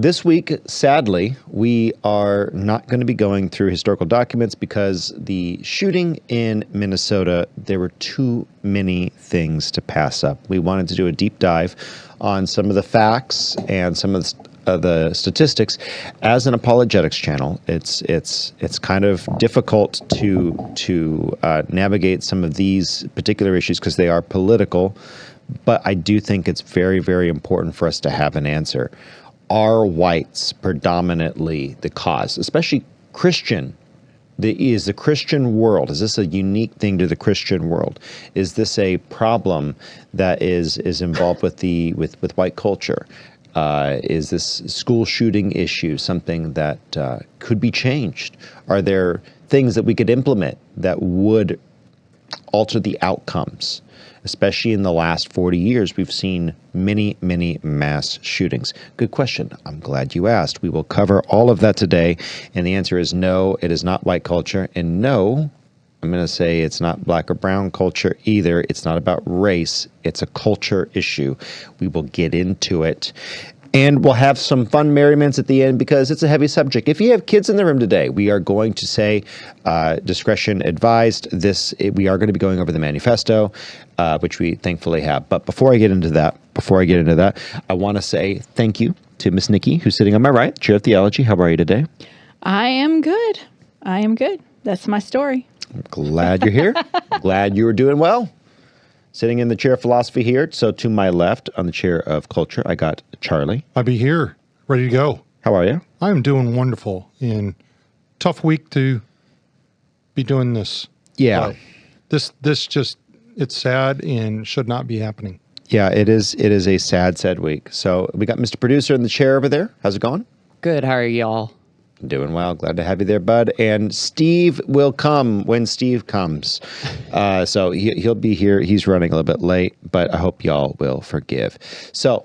This week, sadly, we are not going to be going through historical documents because the shooting in Minnesota, there were too many things to pass up. We wanted to do a deep dive on some of the facts and some of the statistics. As an apologetics channel, it's kind of difficult to navigate some of these particular issues because they are political, but I do think it's very, very important for us to have an answer. Are whites predominantly the cause, especially Christian? Is the Christian world, is this a unique thing to the Christian world? Is this a problem that is involved with white culture? Is this school shooting issue something that could be changed? Are there things that we could implement that would alter the outcomes? Especially in the last 40 years, we've seen many, many mass shootings. Good question. I'm glad you asked. We will cover all of that today. And the answer is no, it is not white culture. And no, I'm going to say it's not black or brown culture either. It's not about race. It's a culture issue. We will get into it. And we'll have some fun merriments at the end because it's a heavy subject. If you have kids in the room today, we are going to say discretion advised. We are going to be going over the manifesto, which we thankfully have. But before I get into that, I want to say thank you to Miss Nikki, who's sitting on my right, Chair of Theology. How are you today? I am good. That's my story. I'm glad you're here. Glad you were doing well. Sitting in the chair of philosophy here. So to my left on the chair of culture, I got Charlie. I'll be here, ready to go. How are you? I'm doing wonderful. In tough week to be doing this. Yeah. This just, it's sad and should not be happening. Yeah, it is a sad week. So we got Mr. Producer in the chair over there. How's it going? Good. How are y'all? Doing well. Glad to have you there, bud. And Steve will come when Steve comes. So he'll be here. He's running a little bit late, but I hope y'all will forgive. So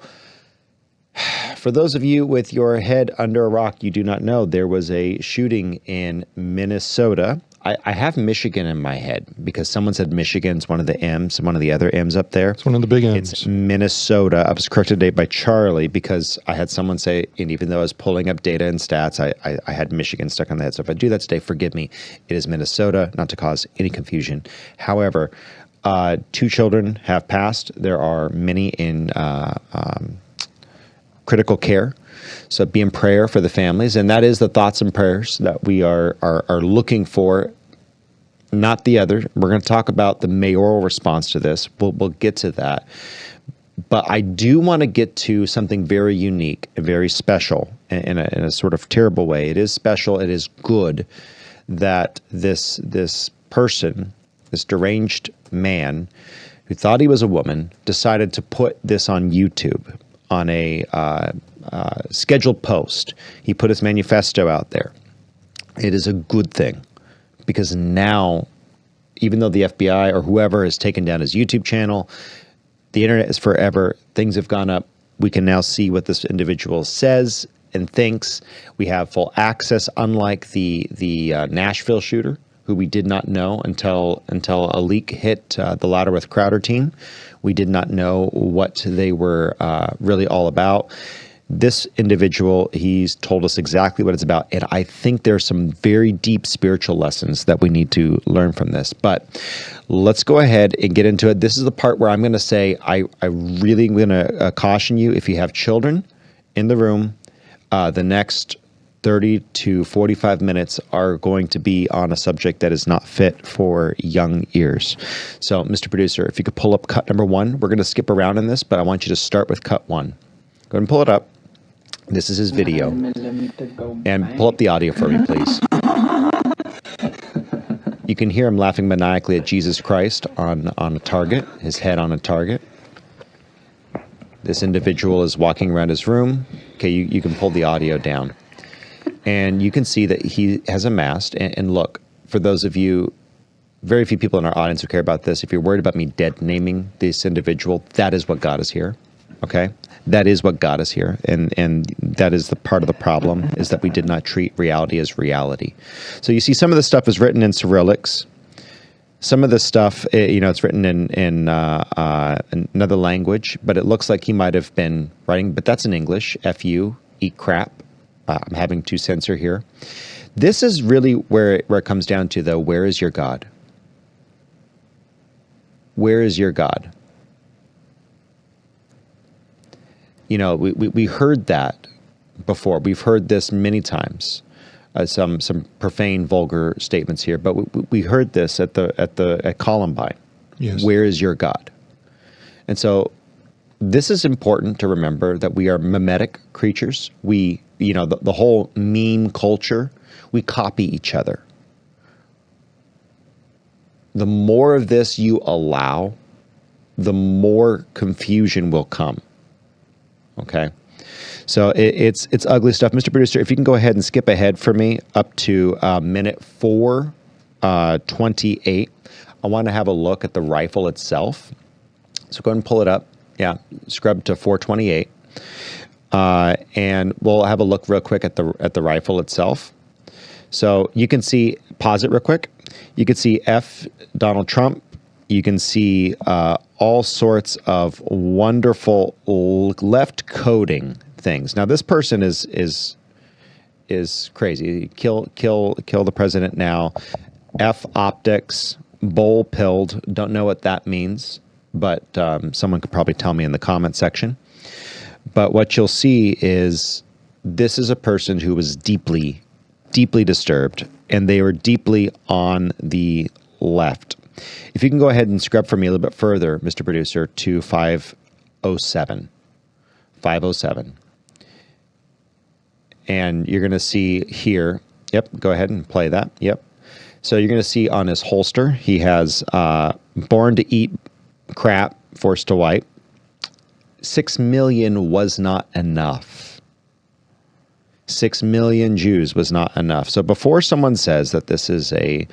for those of you with your head under a rock, you do not know there was a shooting in Minnesota. I have Michigan in my head because someone said Michigan's one of the M's, one of the other M's up there. It's one of the big M's. It's Minnesota. I was corrected today by Charlie because I had someone say, and even though I was pulling up data and stats, I had Michigan stuck on the head. So if I do that today, forgive me. It is Minnesota, not to cause any confusion. However, 2 children have passed. There are many in critical care. So be in prayer for the families. And that is the thoughts and prayers that we are looking for, not the other. We're going to talk about the mayoral response to this. We'll get to that. But I do want to get to something very unique and very special in a sort of terrible way. It is special. It is good that this person, this deranged man who thought he was a woman, decided to put this on YouTube on a scheduled post. He put his manifesto out there. It is a good thing because now, even though the FBI or whoever has taken down his YouTube channel, the internet is forever. Things have gone up. We can now see what this individual says and thinks. We have full access, unlike the Nashville shooter, who we did not know until a leak hit the Louder with Crowder team. We did not know what they were really all about. This individual, he's told us exactly what it's about. And I think there's some very deep spiritual lessons that we need to learn from this. But let's go ahead and get into it. This is the part where I'm going to say, I really am going to caution you, if you have children in the room, the next 30 to 45 minutes are going to be on a subject that is not fit for young ears. So, Mr. Producer, if you could pull up cut number 1. We're going to skip around in this, but I want you to start with cut 1. Go ahead and pull it up. This is his video. And pull up the audio for me, please. You can hear him laughing maniacally at Jesus Christ on a target, his head on a target. This individual is walking around his room. Okay, you can pull the audio down. And you can see that he has a mask. And look, for those of you, very few people in our audience who care about this, if you're worried about me dead naming this individual, that is what got us here. Okay? That is what got us here. And that is the part of the problem, is that we did not treat reality as reality. So you see some of the stuff is written in Cyrillics. Some of the stuff, it's written in another language, but it looks like he might have been writing, but that's in English, FU. eat crap. I'm having to censor here. This is really where it comes down to, though. Where is your God? Where is your God? You know, we heard that before. We've heard this many times. Some profane, vulgar statements here, but we heard this at Columbine. Yes. Where is your God? And so, this is important to remember, that we are mimetic creatures. We, the whole meme culture, we copy each other. The more of this you allow, the more confusion will come. Okay? So it's ugly stuff. Mr. Producer, if you can go ahead and skip ahead for me up to minute 4:28. I want to have a look at the rifle itself. So go ahead and pull it up. Yeah, scrub to 4:28. And we'll have a look real quick at the rifle itself. So you can see, pause it real quick. You can see F. Donald Trump. You can see all sorts of wonderful left coding things. Now, this person is crazy. Kill the president now. F optics, bowl pilled. Don't know what that means, but someone could probably tell me in the comment section. But what you'll see is this is a person who was deeply, deeply disturbed, and they were deeply on the left. If you can go ahead and scrub for me a little bit further, Mr. Producer, to 5:07. 5:07. And you're going to see here, yep, go ahead and play that, yep. So you're going to see on his holster, he has Born to Eat Crap, Forced to Wipe. 6 million was not enough. 6 million Jews was not enough. So before someone says that this is a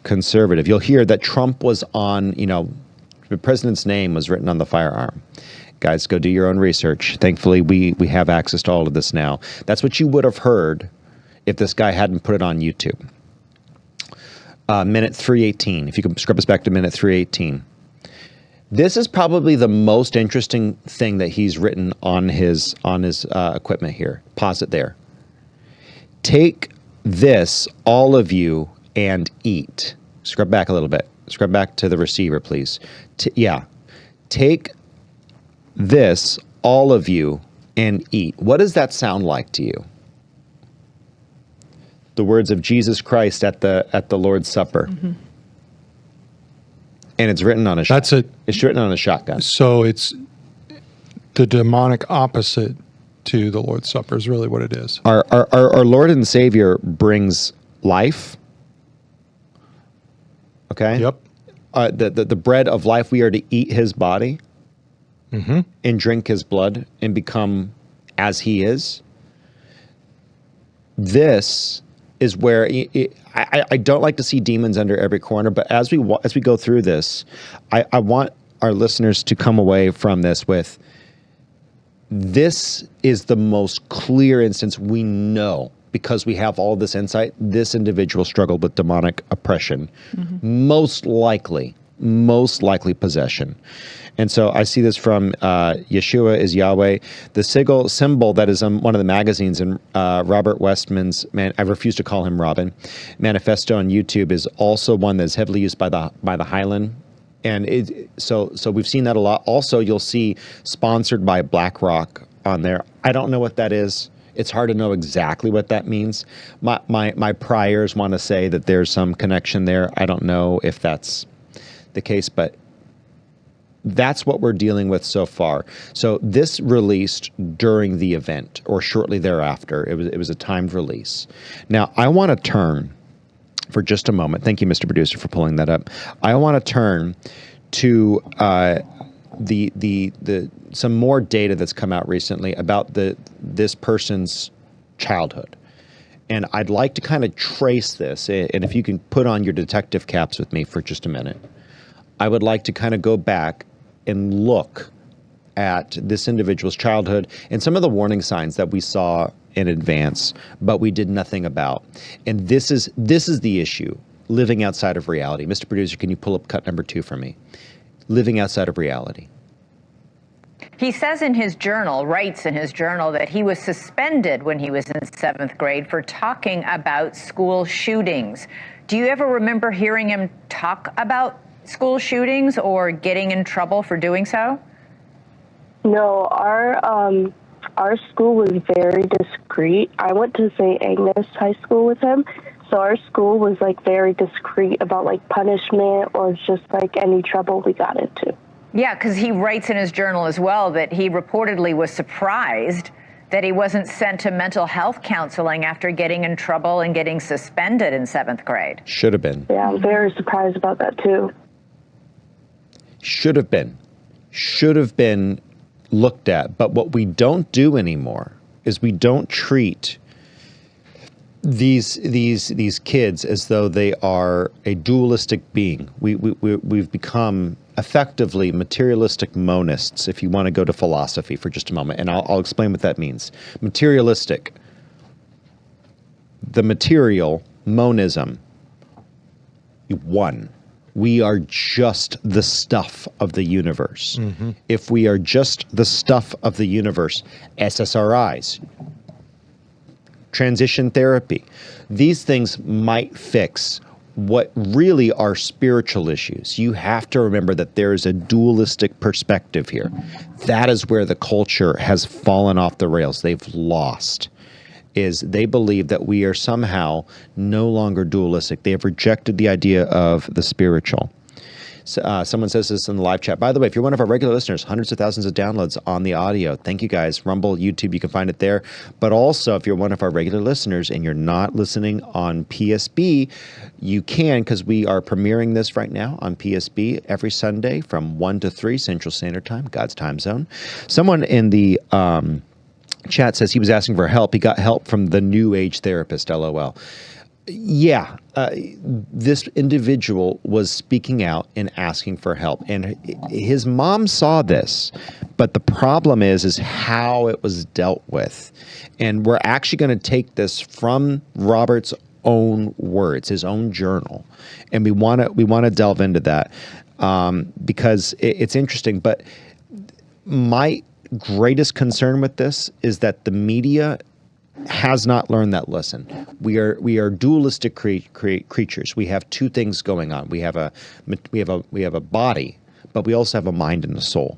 conservative, you'll hear that Trump was on, the president's name was written on the firearm. Guys, go do your own research. Thankfully, we have access to all of this now. That's what you would have heard if this guy hadn't put it on YouTube. Minute 3:18. If you can scrub us back to minute 3:18. This is probably the most interesting thing that he's written on his equipment here. Pause it there. Take this, all of you, and eat. Scrub back a little bit. Scrub back to the receiver, please. Take this, all of you, and eat. What does that sound like to you? The words of Jesus Christ at the Lord's Supper. Mm-hmm. And it's written on a shotgun. It's written on a shotgun. So it's the demonic opposite to the Lord's Supper is really what it is. Our Lord and Savior brings life. Okay? Yep. The bread of life, we are to eat his body, mm-hmm, and drink his blood and become as he is. This is where I don't like to see demons under every corner, but as we go through this, I want our listeners to come away from this with, this is the most clear instance we know, because we have all this insight, this individual struggled with demonic oppression, mm-hmm, most likely possession. And so I see this from Yeshua is Yahweh. The symbol that is on one of the magazines in Robert Westman's, I refuse to call him Robin, manifesto on YouTube is also one that's heavily used by the Highland. And so we've seen that a lot. Also, you'll see sponsored by BlackRock on there. I don't know what that is. It's hard to know exactly what that means. My priors want to say that there's some connection there. I don't know if that's the case, but that's what we're dealing with so far. So this released during the event or shortly thereafter. It was a timed release. Now, I want to turn for just a moment. Thank you, Mr. Producer, for pulling that up. I want to turn to the some more data that's come out recently about this person's childhood. And I'd like to kind of trace this. And if you can put on your detective caps with me for just a minute, I would like to kind of go back and look at this individual's childhood and some of the warning signs that we saw in advance, but we did nothing about. And this is the issue, living outside of reality. Mr. Producer, can you pull up cut number 2 for me? Living outside of reality. He says in his journal, writes in his journal, that he was suspended when he was in 7th grade for talking about school shootings. Do you ever remember hearing him talk about school shootings or getting in trouble for doing so? No, our school was very discreet. I went to St. Agnes High School with him, so our school was like very discreet about like punishment or just like any trouble we got into. Yeah, because he writes in his journal as well that he reportedly was surprised that he wasn't sent to mental health counseling after getting in trouble and getting suspended in 7th grade. Should have been. Yeah, I'm very surprised about that too. Should have been. Should have been looked at. But what we don't do anymore is we don't treat these kids as though they are a dualistic being. We've become effectively materialistic monists, if you want to go to philosophy for just a moment, and I'll explain what that means. Materialistic, the material, monism, one. We are just the stuff of the universe. Mm-hmm. If we are just the stuff of the universe, SSRIs, transition therapy, these things might fix what really are spiritual issues. You have to remember that there is a dualistic perspective here. That is where the culture has fallen off the rails. They've lost. Is they believe that we are somehow no longer dualistic. They have rejected the idea of the spiritual. Someone says this in the live chat. By the way, if you're one of our regular listeners, hundreds of thousands of downloads on the audio. Thank you guys. Rumble, YouTube, you can find it there. But also, if you're one of our regular listeners and you're not listening on PSB, you can, because we are premiering this right now on PSB every Sunday from 1 to 3 Central Standard Time, God's time zone. Someone in the chat says he was asking for help. He got help from the New Age therapist, LOL. Yeah, this individual was speaking out and asking for help, and his mom saw this, but the problem is how it was dealt with. And we're actually going to take this from Robert's own words, his own journal, and we want to delve into that because it's interesting. But my greatest concern with this is that the media has not learned that lesson. We are dualistic creatures. We have two things going on. We have a body, but we also have a mind and a soul.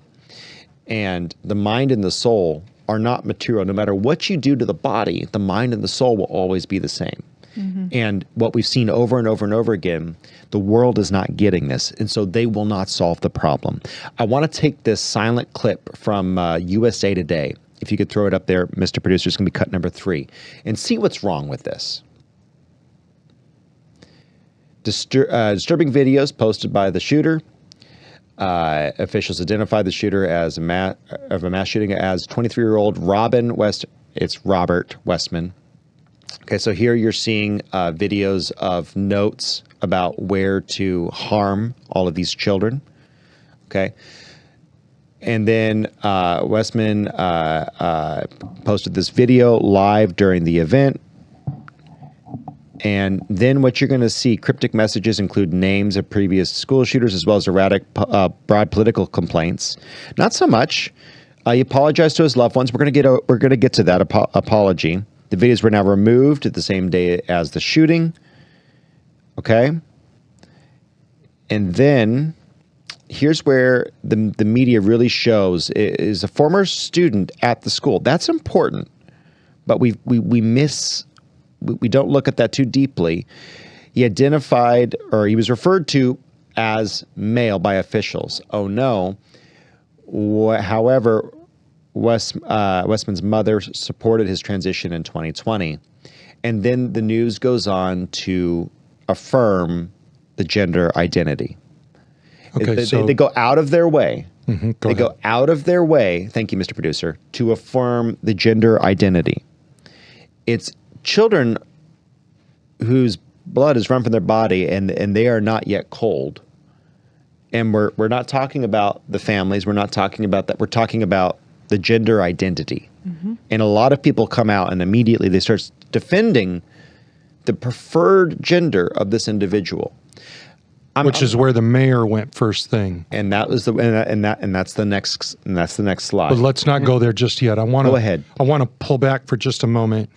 And the mind and the soul are not material. No matter what you do to the body, the mind and the soul will always be the same. Mm-hmm. And what we've seen over and over and over again, the world is not getting this, and so they will not solve the problem. I want to take this silent clip from USA Today. If you could throw it up there, Mr. Producer, it's going to be cut number 3, and see what's wrong with this. Disturbing videos posted by the shooter. Officials identified the shooter as a mass shooting as 23-year-old Robert Westman. Okay, so here you're seeing videos of notes about where to harm all of these children. Okay. And then Westman posted this video live during the event. And then what you're going to see, cryptic messages include names of previous school shooters as well as erratic, broad political complaints. Not so much. He apologized to his loved ones. We're going to get to that apology. The videos were now removed at the same day as the shooting. Okay. And then here's where the media really shows is a former student at the school. That's important, but we don't look at that too deeply. He identified, or he was referred to as male by officials. Oh no. However, Westman's mother supported his transition in 2020. And then the news goes on to affirm the gender identity. Okay, they go out of their way. Mm-hmm, go out of their way, thank you, Mr. Producer, to affirm the gender identity. It's children whose blood is run from their body and they are not yet cold. And we're not talking about the families. We're not talking about that. We're talking about the gender identity. Mm-hmm. And a lot of people come out and immediately they start defending the preferred gender of this individual. which is where the mayor went first thing. And that was that's the next slide. But let's not go there just yet. Go ahead. I want to pull back for just a moment.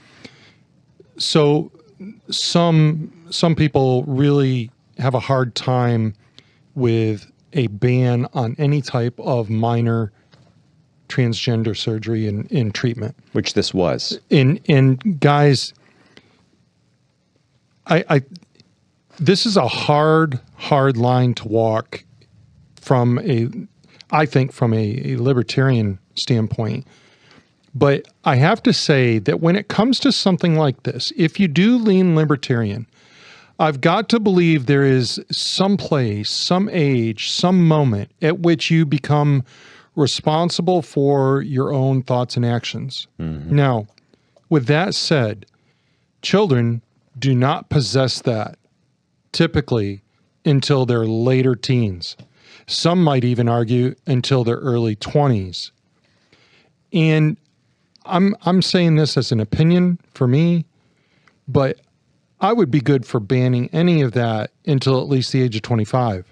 So some people really have a hard time with a ban on any type of minor transgender surgery in treatment. Which this was. And guys, I this is a hard line to walk from a libertarian standpoint. But I have to say that when it comes to something like this, if you do lean libertarian, I've got to believe there is some place, some age, some moment at which you become responsible for your own thoughts and actions. Mm-hmm. Now, with that said, children do not possess that typically until their later teens. Some might even argue until their early 20s. And I'm saying this as an opinion for me, but I would be good for banning any of that until at least the age of 25.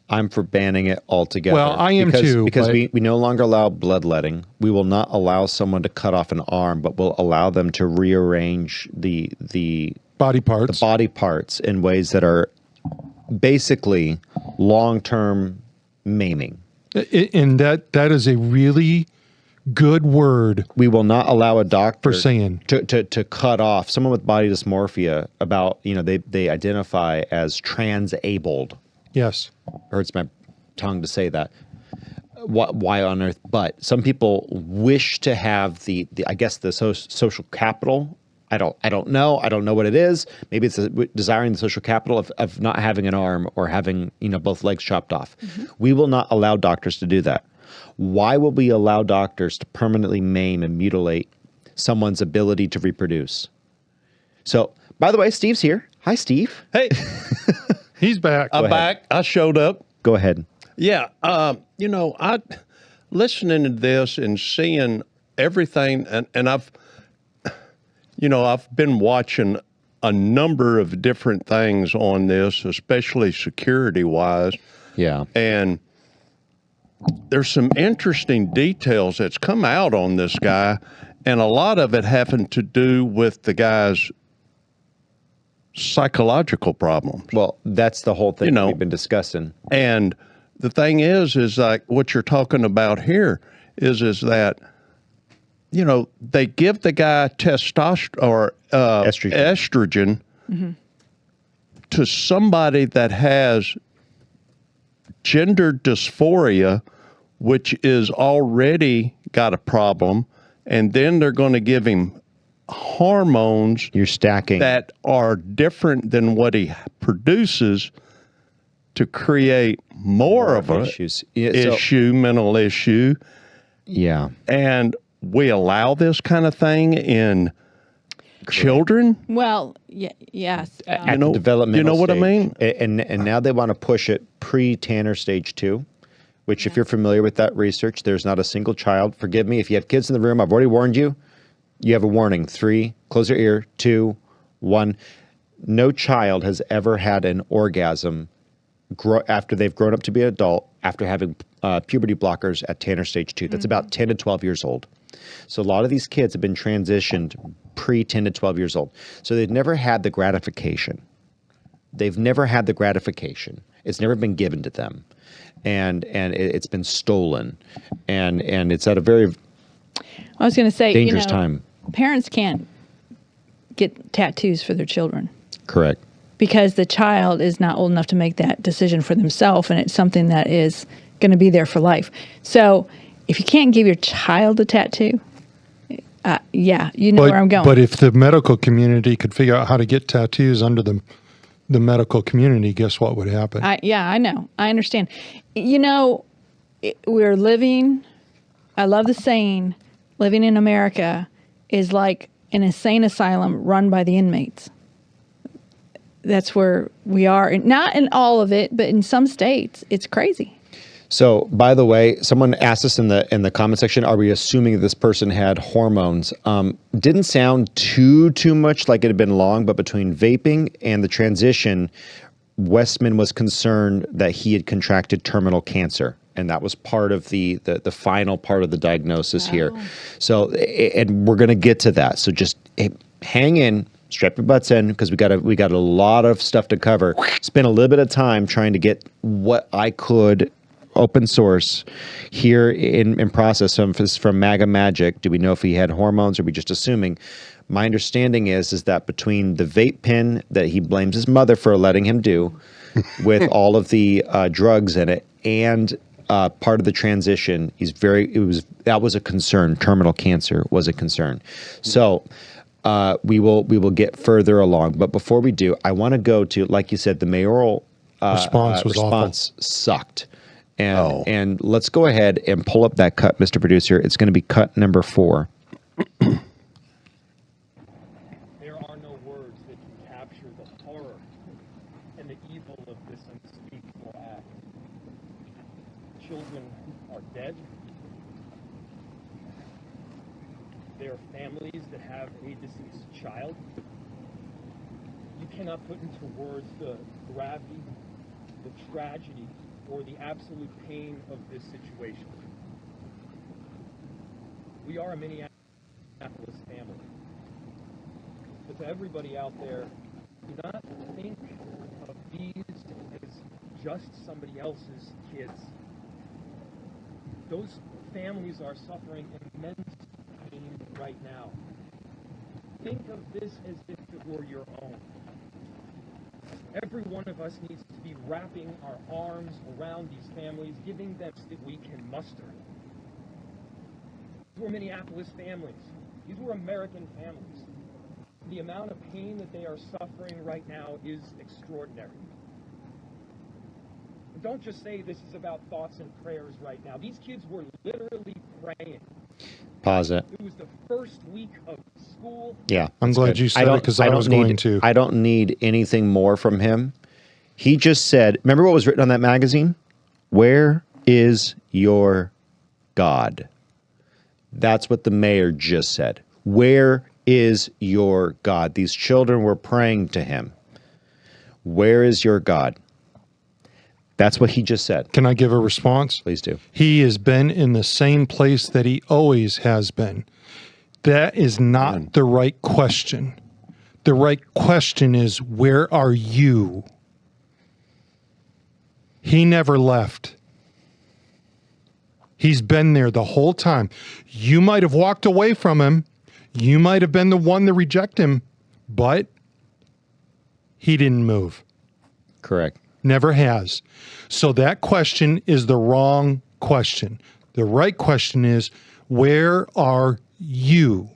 I'm for banning it altogether. Well, I am too. Because we no longer allow bloodletting. We will not allow someone to cut off an arm, but we'll allow them to rearrange the body parts in ways that are basically long-term maiming. And that is a really good word. We will not allow a doctor for saying to cut off someone with body dysmorphia about, they identify as transabled. Yes. Hurts my tongue to say that. Why on earth? But some people wish to have the social capital. I don't know. I don't know what it is. Maybe it's desiring the social capital of not having an arm or having both legs chopped off. Mm-hmm. We will not allow doctors to do that. Why will we allow doctors to permanently maim and mutilate someone's ability to reproduce? So, by the way, Steve's here. Hi, Steve. Hey. He's back. I'm back. I showed up. Go ahead. Yeah. I listening to this and seeing everything, and I've been watching a number of different things on this, especially security-wise. Yeah. And there's some interesting details that's come out on this guy, and a lot of it having to do with the guy's psychological problems. Well, that's the whole thing we've been discussing. And the thing is like what you're talking about here is that, they give the guy testosterone or estrogen mm-hmm. to somebody that has gender dysphoria, which is already got a problem, and then they're going to give him hormones you're stacking that are different than what he produces to create more of a mental issue. Yeah. And we allow this kind of thing in children. Well, yes. At the developmental you know what stage. I mean? And now they want to push it pre-Tanner stage 2, which if you're familiar with that research, there's not a single child. Forgive me if you have kids in the room. I've already warned you. You have a warning. 3, close your ear. 2, 1. No child has ever had an orgasm after they've grown up to be an adult after having puberty blockers at Tanner stage 2. That's mm-hmm. about 10 to 12 years old. So a lot of these kids have been transitioned pre-10 to 12 years old. So they've never had the gratification. They've never had the gratification. It's never been given to them. And it's been stolen. And it's at a very I was going to say, dangerous time. Parents can't get tattoos for their children. Correct. Because the child is not old enough to make that decision for themselves, and it's something that is going to be there for life. So if you can't give your child a tattoo, where I'm going. But if the medical community could figure out how to get tattoos under the medical community, guess what would happen? I know. I understand. We're living, I love the saying, living in America is like an insane asylum run by the inmates. That's where we are. Not in all of it, but in some states, it's crazy. So, by the way, someone asked us in the comment section, are we assuming this person had hormones? Didn't sound too much like it had been long, but between vaping and the transition, Westman was concerned that he had contracted terminal cancer, and that was part of the final part of the diagnosis here. So, and we're going to get to that. So just hang in, strap your butts in, because we got a lot of stuff to cover. Spend a little bit of time trying to get what I could open source here in process from MAGA Magic. Do we know if he had hormones, or are we just assuming? My understanding is that between the vape pen that he blames his mother for letting him do, with all of the drugs in it, and part of the transition, that was a concern. Terminal cancer was a concern. So we will get further along. But before we do, I want to go to, like you said, the mayoral response sucked. And let's go ahead and pull up that cut, Mr. Producer. It's going to be cut number 4. There are no words that can capture the horror and the evil of this unspeakable act. Children are dead. There are families that have a deceased child. You cannot put into words the gravity, the tragedy, or the absolute pain of this situation. We are a Minneapolis family. But to everybody out there, do not think of these as just somebody else's kids. Those families are suffering immense pain right now. Think of this as if it were your own. Every one of us needs to be wrapping our arms around these families, giving them that we can muster. These were Minneapolis families. These were American families. The amount of pain that they are suffering right now is extraordinary. And don't just say this is about thoughts and prayers right now. These kids were literally praying. Pause it. It was the first week of school. Yeah. I'm glad you said it, because I was going to. I don't need anything more from him. He just said, remember what was written on that magazine? Where is your God? That's what the mayor just said. Where is your God? These children were praying to him. Where is your God? That's what he just said. Can I give a response? Please do. He has been in the same place that he always has been. That is not the right question. The right question is, where are you? He never left. He's been there the whole time. You might have walked away from him. You might have been the one to reject him, but he didn't move. Correct. Never has. So that question is the wrong question. The right question is, where are you?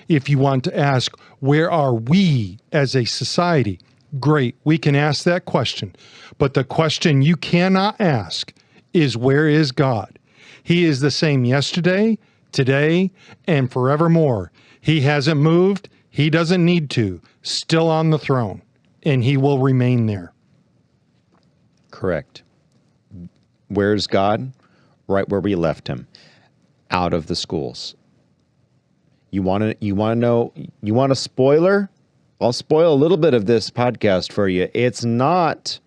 If you want to ask, where are we as a society? Great, we can ask that question. But the question you cannot ask is, where is God? He is the same yesterday, today, and forevermore. He hasn't moved. He doesn't need to. Still on the throne, and he will remain there. Correct. Where's God? Right where we left him, out of the schools. You want to know? You want a spoiler? I'll spoil a little bit of this podcast for you. It's not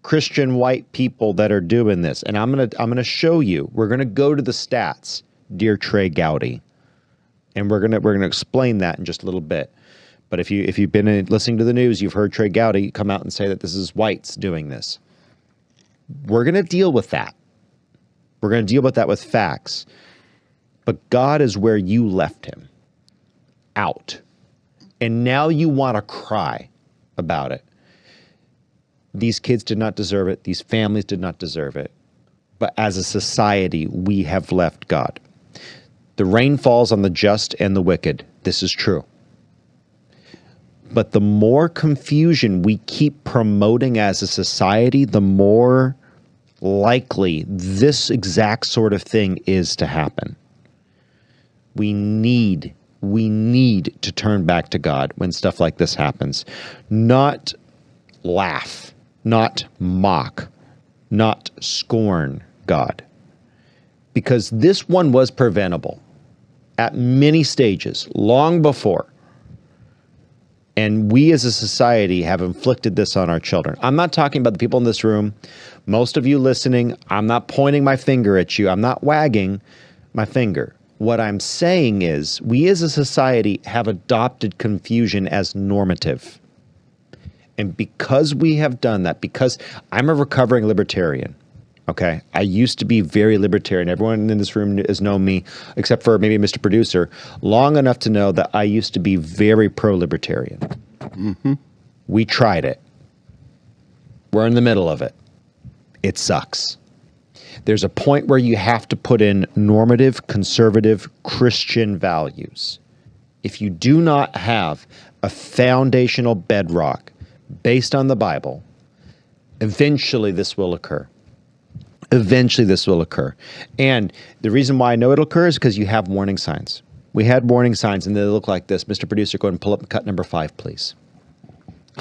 Christian white people that are doing this, and I'm gonna show you. We're gonna go to the stats, dear Trey Gowdy, and we're gonna explain that in just a little bit. But if you've been listening to the news, you've heard Trey Gowdy come out and say that this is whites doing this. We're going to deal with that. We're going to deal with that with facts. But God is where you left him. Out. And now you want to cry about it. These kids did not deserve it. These families did not deserve it. But as a society, we have left God. The rain falls on the just and the wicked. This is true. But the more confusion we keep promoting as a society, the more likely this exact sort of thing is to happen. We need to turn back to God when stuff like this happens. Not laugh, not mock, not scorn God. Because this one was preventable at many stages, long before. And we as a society have inflicted this on our children. I'm not talking about the people in this room. Most of you listening, I'm not pointing my finger at you. I'm not wagging my finger. What I'm saying is we as a society have adopted confusion as normative. And because we have done that, because I'm a recovering libertarian, okay? I used to be very libertarian. Everyone in this room has known me, except for maybe Mr. Producer, long enough to know that I used to be very pro-libertarian. Mm-hmm. We tried it. We're in the middle of it. It sucks. There's a point where you have to put in normative, conservative, Christian values. If you do not have a foundational bedrock based on the Bible, eventually this will occur. Eventually this will occur. And the reason why I know it'll occur is because you have warning signs. We had warning signs and they look like this. Mr. Producer, go ahead and pull up cut number 5, please.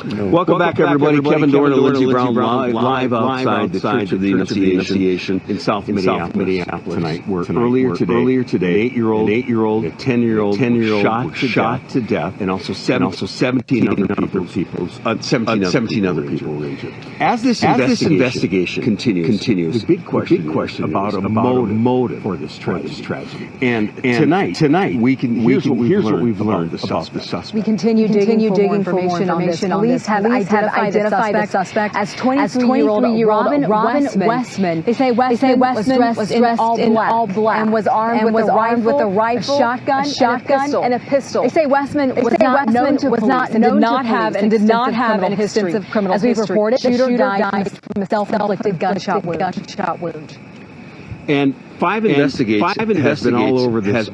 Welcome back, everybody. Kevin Dorn and Lindsey Brown live outside the Church of the Annunciation in South Minneapolis tonight. Earlier today, an 8-year-old, a 10-year-old shot to death, and also 17 other people were injured. As this investigation continues, the big question about a motive for this tragedy. And tonight, here's what we've learned about the suspect. We continue digging for more information on this. Police have identified the suspect as 23-year-old Robin Westman. They say Westman was dressed in all black and was armed with a rifle, a shotgun, and a pistol. They say Westman was not known to police and did not have an extensive criminal history. As we've reported, the shooter died from a self-inflicted gunshot wound. And five investigations has been all over this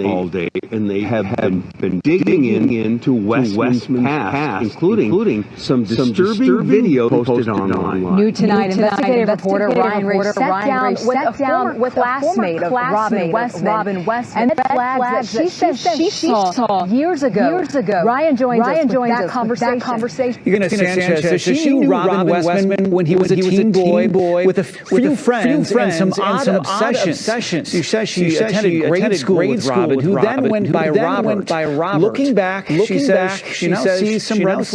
all day, and they have been digging into Westman's past, including some disturbing video posted online. New tonight, investigative reporter Ryan Ray sat down with a classmate of Robin Westman, and flags that she saw years ago. Ryan joins us with that conversation. You're going to Sanchez says she knew Robin Westman when he was a teen boy with a few friends and some odd obsessions. She says she attended grade school with Robin, who then went by Robert. Looking back, she says she now sees some red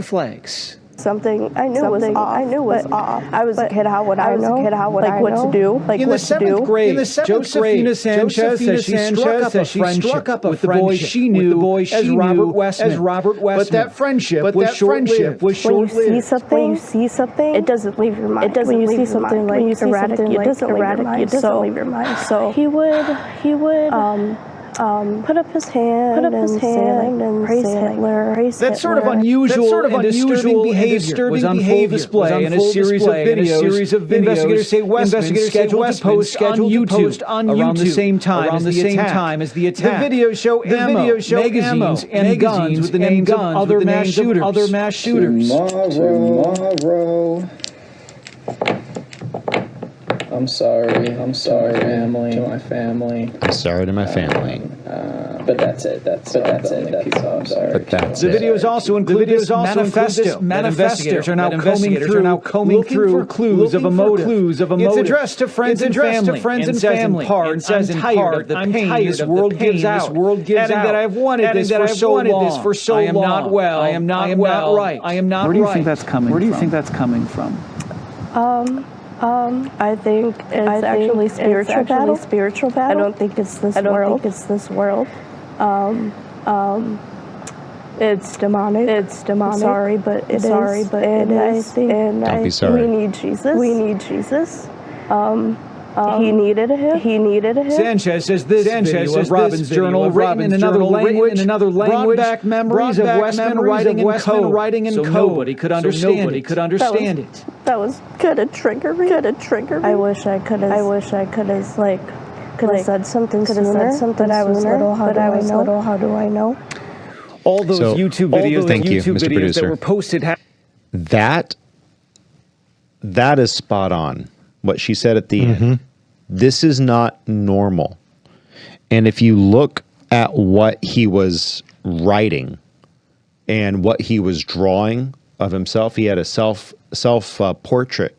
flags. Something I knew was off. I was a kid. How would I know? What to do? In the seventh grade, Josephina Sanchez says she struck up a friendship with the boy she knew as Robert Westman. But that friendship was short-lived. When you see something, it doesn't leave your mind. When you see something like erratic, it doesn't leave your mind. So he would put up his hand and praise Hitler. That sort of unusual and disturbing behavior was on full display in a series of videos. Investigators say Westman scheduled to post on YouTube around the same time as the attack. The videos show magazines and guns with the names of other mass shooters. Tomorrow. I'm sorry, family. To my family. I'm sorry to my family. But that's it. That's it. The videos also include this manifesto. Investigators are now combing through for clues of a motive. It's addressed to friends and family. And says in part, I'm tired of the pain this world gives out. Adding that I've wanted this for so long. I am not well. I am not right. Where do you think that's coming from? I think it's actually spiritual battle. I don't think it's this world. It's demonic. Sorry, but it is. Don't be sorry. We need Jesus. He needed him. Sanchez says this video of Robin's journal, written in another language, brought back memories of Westman writing in code, so nobody could understand it. That was kind of triggering. I wish I could have said something sooner. But I was little. How do I know? All those YouTube videos that were posted. That is spot on. What she said at the end. This is not normal. And if you look at what he was writing and what he was drawing of himself, he had a self portrait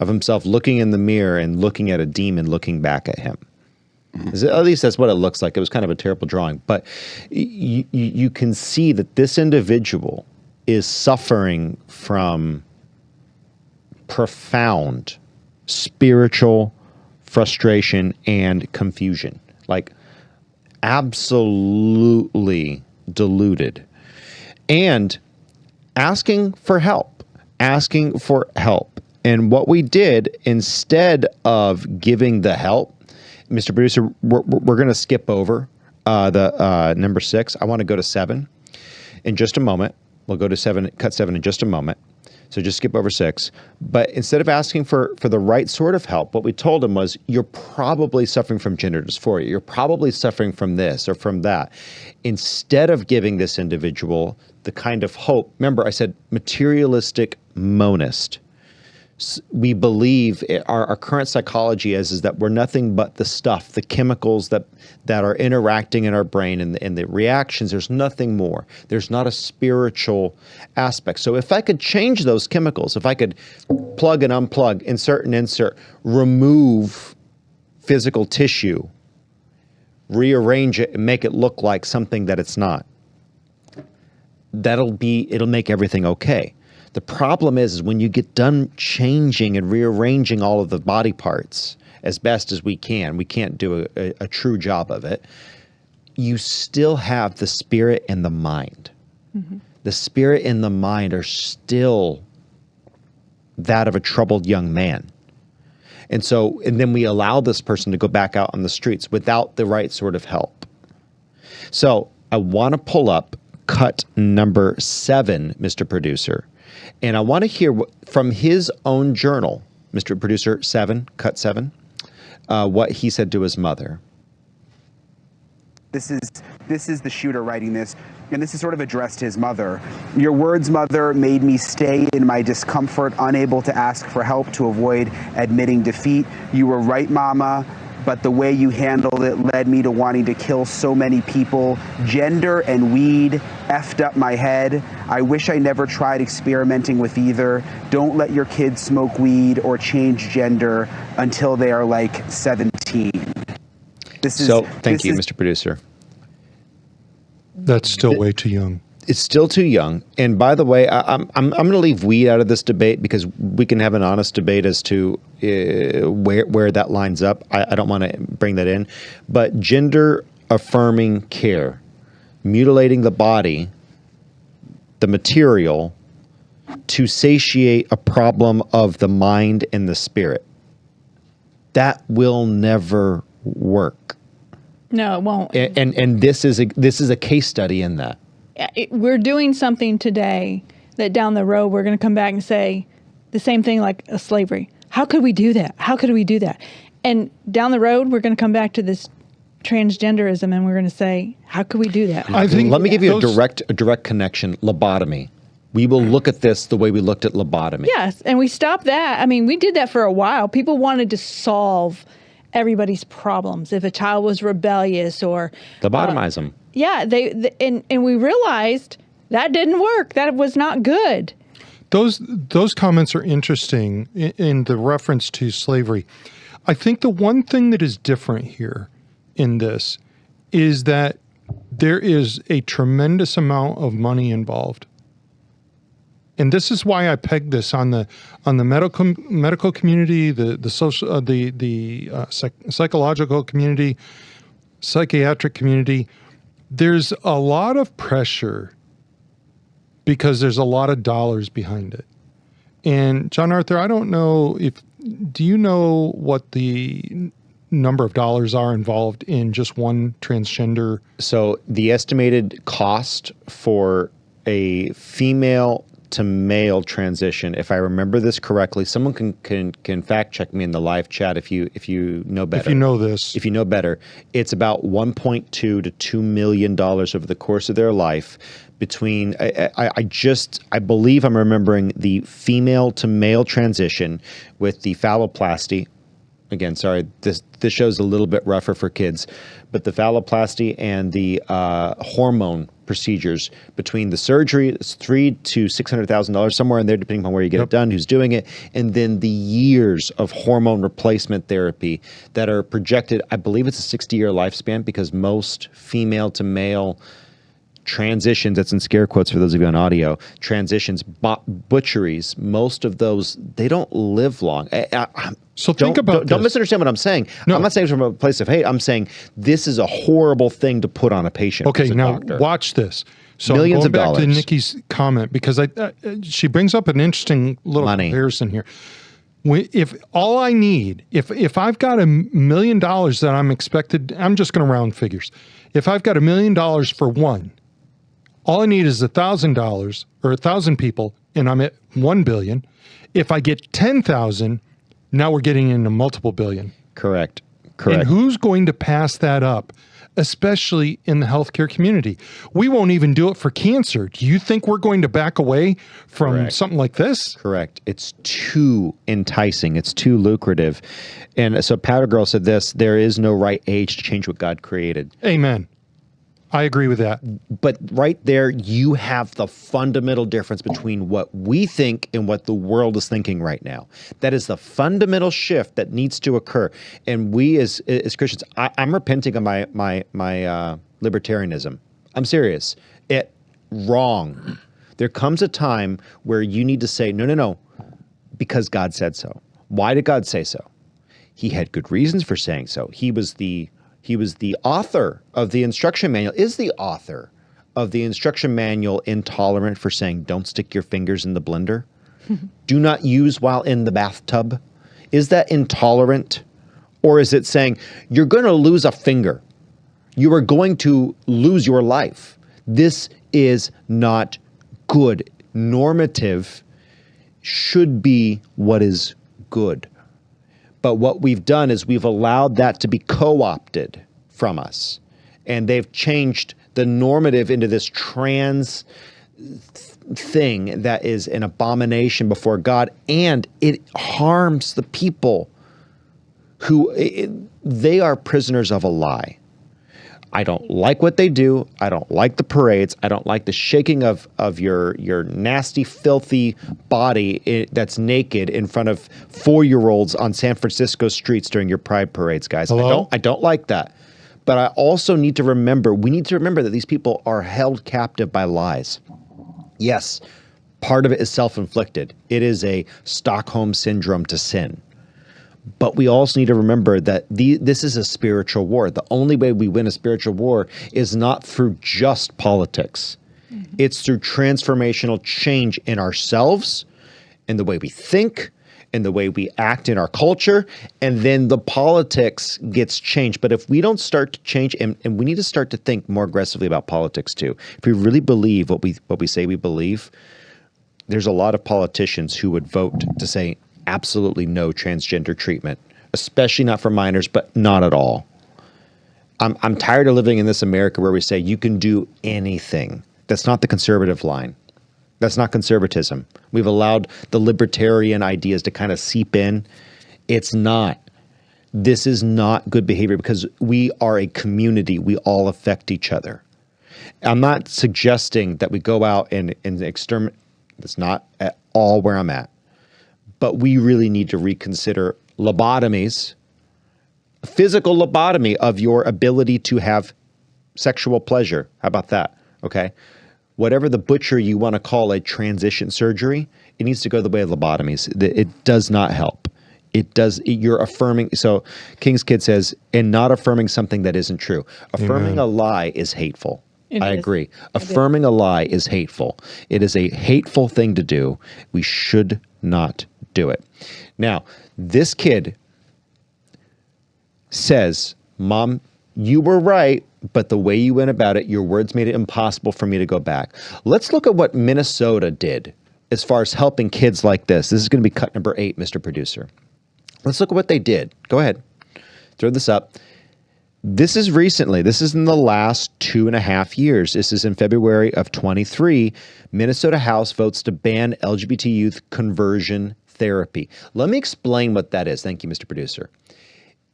of himself looking in the mirror and looking at a demon looking back at him. At least that's what it looks like. It was kind of a terrible drawing. But you can see that this individual is suffering from profound spiritual frustration and confusion. Like, absolutely deluded. And asking for help. And what we did, instead of giving the help, Mr. Producer, we're going to skip over the number 6. I want to go to 7 in just a moment. We'll go to 7, cut 7 in just a moment. So just skip over 6. But instead of asking for the right sort of help, what we told him was, you're probably suffering from gender dysphoria. You're probably suffering from this or from that. Instead of giving this individual the kind of hope, remember I said materialistic monist. We believe our current psychology is that we're nothing but the stuff, the chemicals that are interacting in our brain and the reactions. There's nothing more. There's not a spiritual aspect. So if I could change those chemicals, if I could plug and unplug, insert and insert, remove physical tissue, rearrange it and make it look like something that it's not, it'll make everything okay. The problem is when you get done changing and rearranging all of the body parts as best as we can't do a true job of it, you still have the spirit and the mind. Mm-hmm. The spirit and the mind are still that of a troubled young man. And then we allow this person to go back out on the streets without the right sort of help. So I want to pull up cut number 7, Mr. Producer. And I want to hear from his own journal, Mr. Producer, 7, cut 7, what he said to his mother. This is the shooter writing this, and this is sort of addressed to his mother. Your words, mother, made me stay in my discomfort, unable to ask for help to avoid admitting defeat. You were right, Mama, but the way you handled it led me to wanting to kill so many people. Gender and weed effed up my head. I wish I never tried experimenting with either. Don't let your kids smoke weed or change gender until they are like 17. Thank you, Mr. Producer. That's still way too young. It's still too young. And by the way, I'm going to leave weed out of this debate because we can have an honest debate as to where that lines up. I don't want to bring that in. But gender affirming care, mutilating the body, the material, to satiate a problem of the mind and the spirit, that will never work. No, it won't. And this is a case study in that. We're doing something today that down the road we're going to come back and say the same thing like slavery. How could we do that? How could we do that? And down the road we're going to come back to this transgenderism and we're going to say, how could we do that? Let me give you a direct connection. Lobotomy. We will look at this the way we looked at lobotomy. Yes, and we stopped that. I mean, we did that for a while. People wanted to solve everybody's problems. If a child was rebellious or lobotomize them. Yeah, and we realized that didn't work. That was not good. Those comments are interesting in the reference to slavery. I think the one thing that is different here in this is that there is a tremendous amount of money involved. And this is why I pegged this on the medical community, the social, the psychological community, psychiatric community. There's a lot of pressure because there's a lot of dollars behind it. And John Arthur, I don't know do you know what the number of dollars are involved in just one transgender? So the estimated cost for a female to male transition, if I remember this correctly, someone can fact check me in the live chat if you know better. If you know this. If you know better, it's about $1.2 to $2 million over the course of their life between, I believe I'm remembering the female to male transition with the phalloplasty, again, sorry, this show's a little bit rougher for kids, but the phalloplasty and the hormone procedures, between the surgery, it's $300,000 to $600,000, somewhere in there, depending on where you get it done, who's doing it, and then the years of hormone replacement therapy that are projected. I believe it's a 60-year lifespan, because most female to male transitions, that's in scare quotes for those of you on audio, transitions, butcheries, most of those, they don't live long. So think about don't misunderstand what I'm saying. No. I'm not saying from a place of hate. I'm saying this is a horrible thing to put on a patient. Okay, now watch this. So millions of dollars. Back to Nikki's comment, because she brings up an interesting little comparison here. If all I need, if I've got $1 million that I'm expected, I'm just going to round figures. If I've got $1 million for one, all I need is $1,000 or 1,000 people, and I'm at 1 billion. If I get 10,000, now we're getting into multiple billion. Correct. And who's going to pass that up, especially in the healthcare community? We won't even do it for cancer. Do you think we're going to back away from something like this? Correct. It's too enticing. It's too lucrative. And so Powder Girl said this: there is no right age to change what God created. Amen. I agree with that. But right there, you have the fundamental difference between what we think and what the world is thinking right now. That is the fundamental shift that needs to occur. And we as Christians, I'm repenting of my libertarianism. I'm serious. Wrong. There comes a time where you need to say, no, because God said so. Why did God say so? He had good reasons for saying so. He was the author of the instruction manual, is the author of the instruction manual intolerant for saying, don't stick your fingers in the blender? Do not use while in the bathtub? Is that intolerant? Or is it saying, you're going to lose a finger? You are going to lose your life. This is not good. Normative should be what is good. But what we've done is we've allowed that to be co-opted from us. And they've changed the normative into this trans thing that is an abomination before God. And it harms the people who, they are prisoners of a lie. I don't like what they do. I don't like the parades. I don't like the shaking of your nasty, filthy body that's naked in front of 4-year-olds on San Francisco streets during your pride parades, guys. Hello? I don't like that. But I also need to remember, we need to remember that these people are held captive by lies. Yes, part of it is self-inflicted. It is a Stockholm syndrome to sin. But we also need to remember that this is a spiritual war. The only way we win a spiritual war is not through just politics. Mm-hmm. It's through transformational change in ourselves, in the way we think, in the way we act in our culture, and then the politics gets changed. But if we don't start to change, and we need to start to think more aggressively about politics too. If we really believe what we say we believe, there's a lot of politicians who would vote to say, absolutely no transgender treatment, especially not for minors, but not at all. I'm tired of living in this America where we say you can do anything. That's not the conservative line. That's not conservatism. We've allowed the libertarian ideas to kind of seep in. It's not. This is not good behavior because we are a community. We all affect each other. I'm not suggesting that we go out and exterminate. That's not at all where I'm at. But we really need to reconsider lobotomies, physical lobotomy of your ability to have sexual pleasure. How about that? Okay. Whatever the butcher you want to call a transition surgery, it needs to go the way of lobotomies. It does not help. You're affirming. So King's Kid says, and not affirming something that isn't true. Affirming a lie is hateful. I agree. Affirming a lie is hateful. It is a hateful thing to do. We should not do it. Now, this kid says, Mom, you were right, but the way you went about it, your words made it impossible for me to go back. Let's look at what Minnesota did as far as helping kids like this. This is going to be cut number 8, Mr. Producer. Let's look at what they did. Go ahead. Throw this up. This is recently. This is in the last 2.5 years. This is in February of 23. Minnesota House votes to ban LGBT youth conversion therapy. Let me explain what that is. Thank you, Mr. Producer.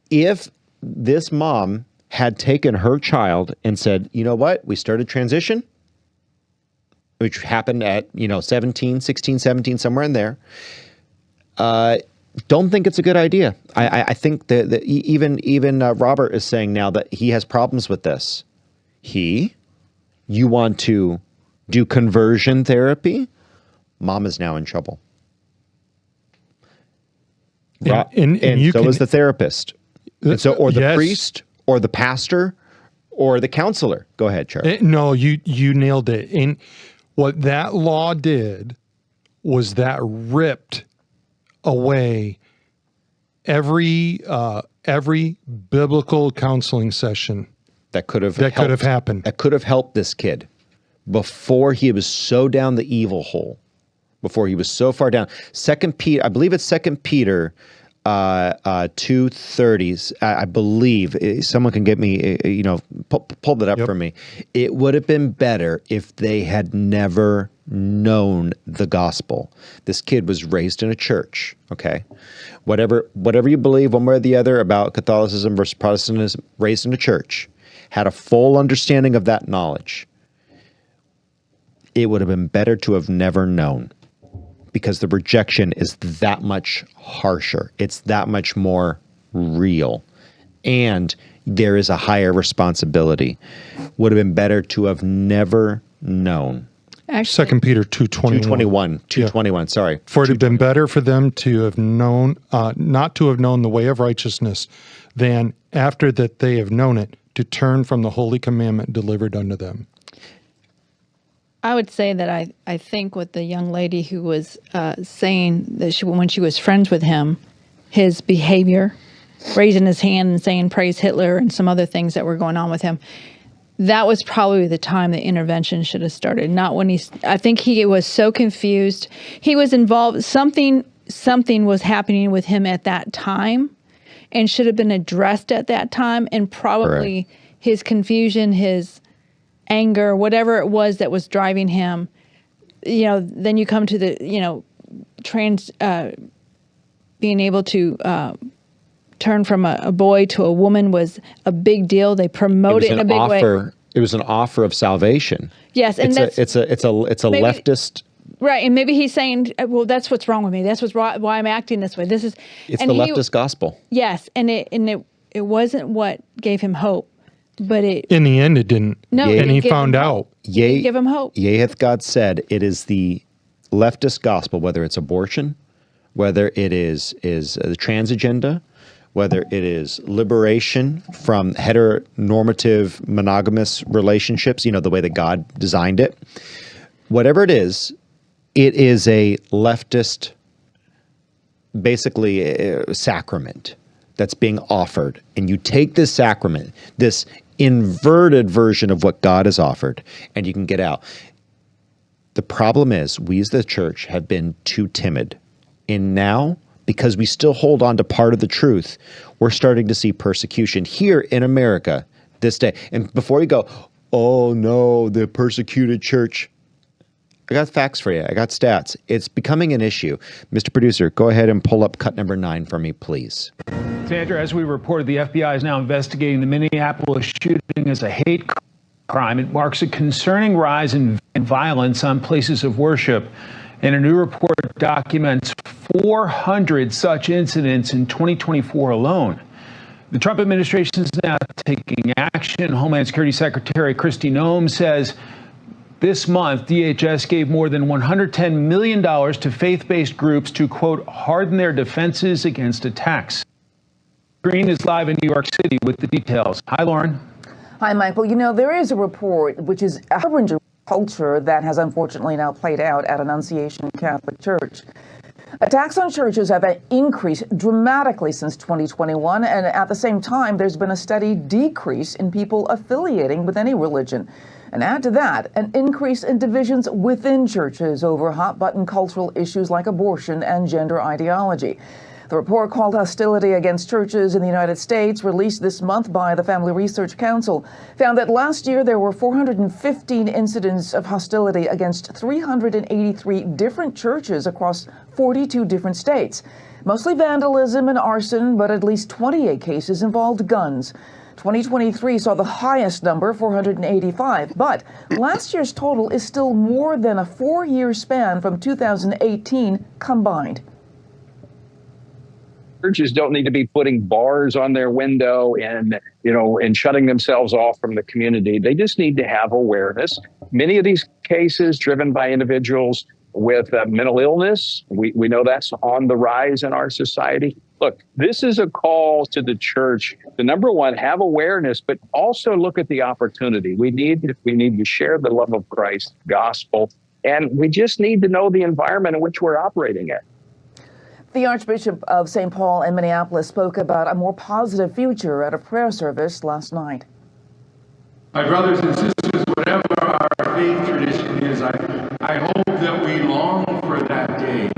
If this mom had taken her child and said, you know what, we started transition, which happened at, 17, 16, 17, somewhere in there, don't think it's a good idea. I think that even Robert is saying now that he has problems with this. You want to do conversion therapy? Mom is now in trouble. And so is the therapist. And so, or the priest, or the pastor, or the counselor. Go ahead, Charlie. No, you nailed it. And what that law did was that ripped away every biblical counseling session that could have happened. That could have helped this kid before he was so down the evil hole, before he was so far down. I believe it's 2 Peter 2:30. I believe someone can get me, pull that up for me. It would have been better if they had never known the gospel. This kid was raised in a church. Okay, whatever you believe one way or the other about Catholicism versus Protestantism, raised in a church, had a full understanding of that knowledge. It would have been better to have never known, because the rejection is that much harsher. It's that much more real. And there is a higher responsibility. Would have been better to have never known. Actually, 2 Peter 2:21. 2:21, sorry. For it had been better for them to have known, not to have known the way of righteousness, than after that they have known it, to turn from the holy commandment delivered unto them. I would say that I think what the young lady who was saying that when she was friends with him, his behavior, raising his hand and saying praise Hitler and some other things that were going on with him, that was probably the time the intervention should have started. Not when I think he was so confused. He was involved. Something was happening with him at that time and should have been addressed at that time. And probably his confusion, his anger, whatever it was that was driving him, then you come to the, being able to turn from a boy to a woman was a big deal. They promote it in a big way. It was an offer of salvation. Yes, and it's a leftist. Right, and maybe he's saying, well, that's what's wrong with me. That's why I'm acting this way. It's the leftist gospel. Yes, and it wasn't what gave him hope. But in the end, it didn't. No, and he found out. Yea, give him hope. Yea, hath God said, it is the leftist gospel, whether it's abortion, whether it is the trans agenda, whether it is liberation from heteronormative monogamous relationships, the way that God designed it. Whatever it is a leftist, basically a sacrament that's being offered. And you take this sacrament, this inverted version of what God has offered, and you can get out. The problem is we as the church have been too timid. And now, because we still hold on to part of the truth, we're starting to see persecution here in America this day. And before you go, oh no, the persecuted church, I got facts for you. I got stats. It's becoming an issue. Mr. Producer, go ahead and pull up cut number 9 for me, please. Sandra, as we reported, the FBI is now investigating the Minneapolis shooting as a hate crime. It marks a concerning rise in violence on places of worship. And a new report documents 400 such incidents in 2024 alone. The Trump administration is now taking action. Homeland Security Secretary Kristi Noem says this month, DHS gave more than $110 million to faith-based groups to, quote, harden their defenses against attacks. Green is live in New York City with the details. Hi, Lauren. Hi, Michael. There is a report which is a harbinger culture that has unfortunately now played out at Annunciation Catholic Church. Attacks on churches have increased dramatically since 2021, and at the same time, there's been a steady decrease in people affiliating with any religion. And add to that, an increase in divisions within churches over hot-button cultural issues like abortion and gender ideology. The report, called Hostility Against Churches in the United States, released this month by the Family Research Council, found that last year there were 415 incidents of hostility against 383 different churches across 42 different states. Mostly vandalism and arson, but at least 28 cases involved guns. 2023 saw the highest number, 485, but last year's total is still more than a 4-year span from 2018 combined. Churches don't need to be putting bars on their window and shutting themselves off from the community. They just need to have awareness. Many of these cases driven by individuals with mental illness, we know that's on the rise in our society. Look, this is a call to the church to, number one, have awareness, but also look at the opportunity. We need to share the love of Christ, gospel, and we just need to know the environment in which we're operating in. The Archbishop of St. Paul in Minneapolis spoke about a more positive future at a prayer service last night. My brothers and sisters, whatever our faith tradition is, I hope that we long for that day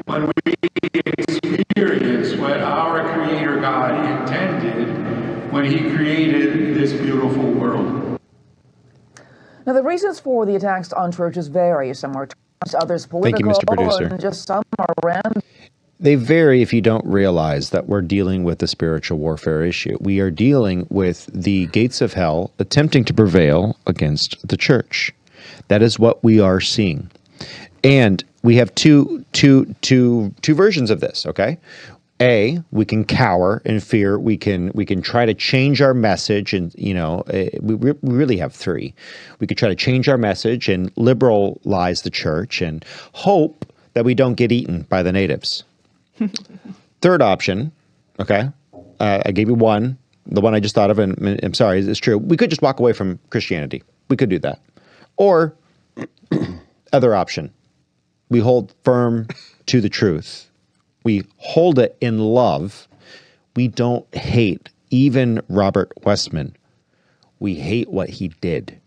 when we experience what our Creator God intended when He created this beautiful world. Now, the reasons for the attacks on churches vary. Some are others political, Thank you, Mr. Producer. and just some are random. They vary if you don't realize that we're dealing with a spiritual warfare issue. We are dealing with the gates of hell attempting to prevail against the church. That is what we are seeing. And we have two versions of this, okay? A, we can cower in fear. We can try to change our message, and we really have three. We could try to change our message and liberalize the church and hope that we don't get eaten by the natives. Third option, okay? I gave you one, the one I just thought of, and I'm sorry, it's true. We could just walk away from Christianity. We could do that. Or other option, we hold firm to the truth. We hold it in love. We don't hate even Robert Westman. We hate what he did.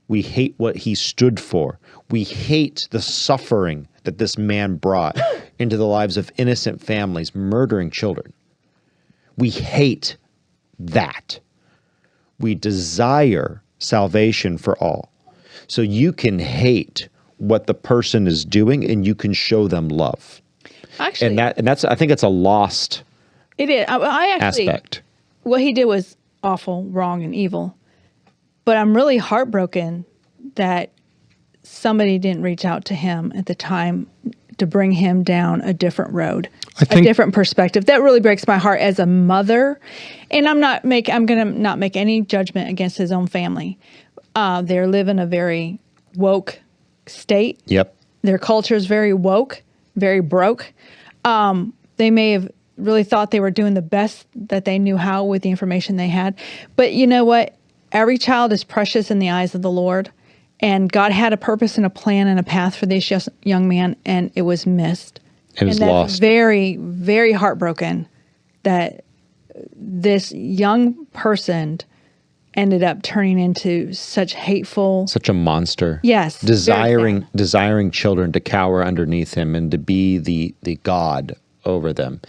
We hate what he stood for. We hate the suffering that this man brought into the lives of innocent families, murdering children. We hate that. We desire salvation for all. So you can hate what the person is doing and you can show them love. Actually, and that's I think it's a lost it is. I actually, aspect. What he did was awful, wrong, and evil. But I'm really heartbroken that somebody didn't reach out to him at the time to bring him down a different road, a different perspective. That really breaks my heart as a mother. And I'm going to not make any judgment against his own family. They live in a very woke state. Yep. Their culture is very woke, very broke. They may have really thought they were doing the best that they knew how with the information they had. But you know what? Every child is precious in the eyes of the Lord. And God had a purpose and a plan and a path for this young man, and it was missed. It was lost. Very, very heartbroken that this young person ended up turning into such a monster. Yes. Desiring children to cower underneath him and to be the God over them.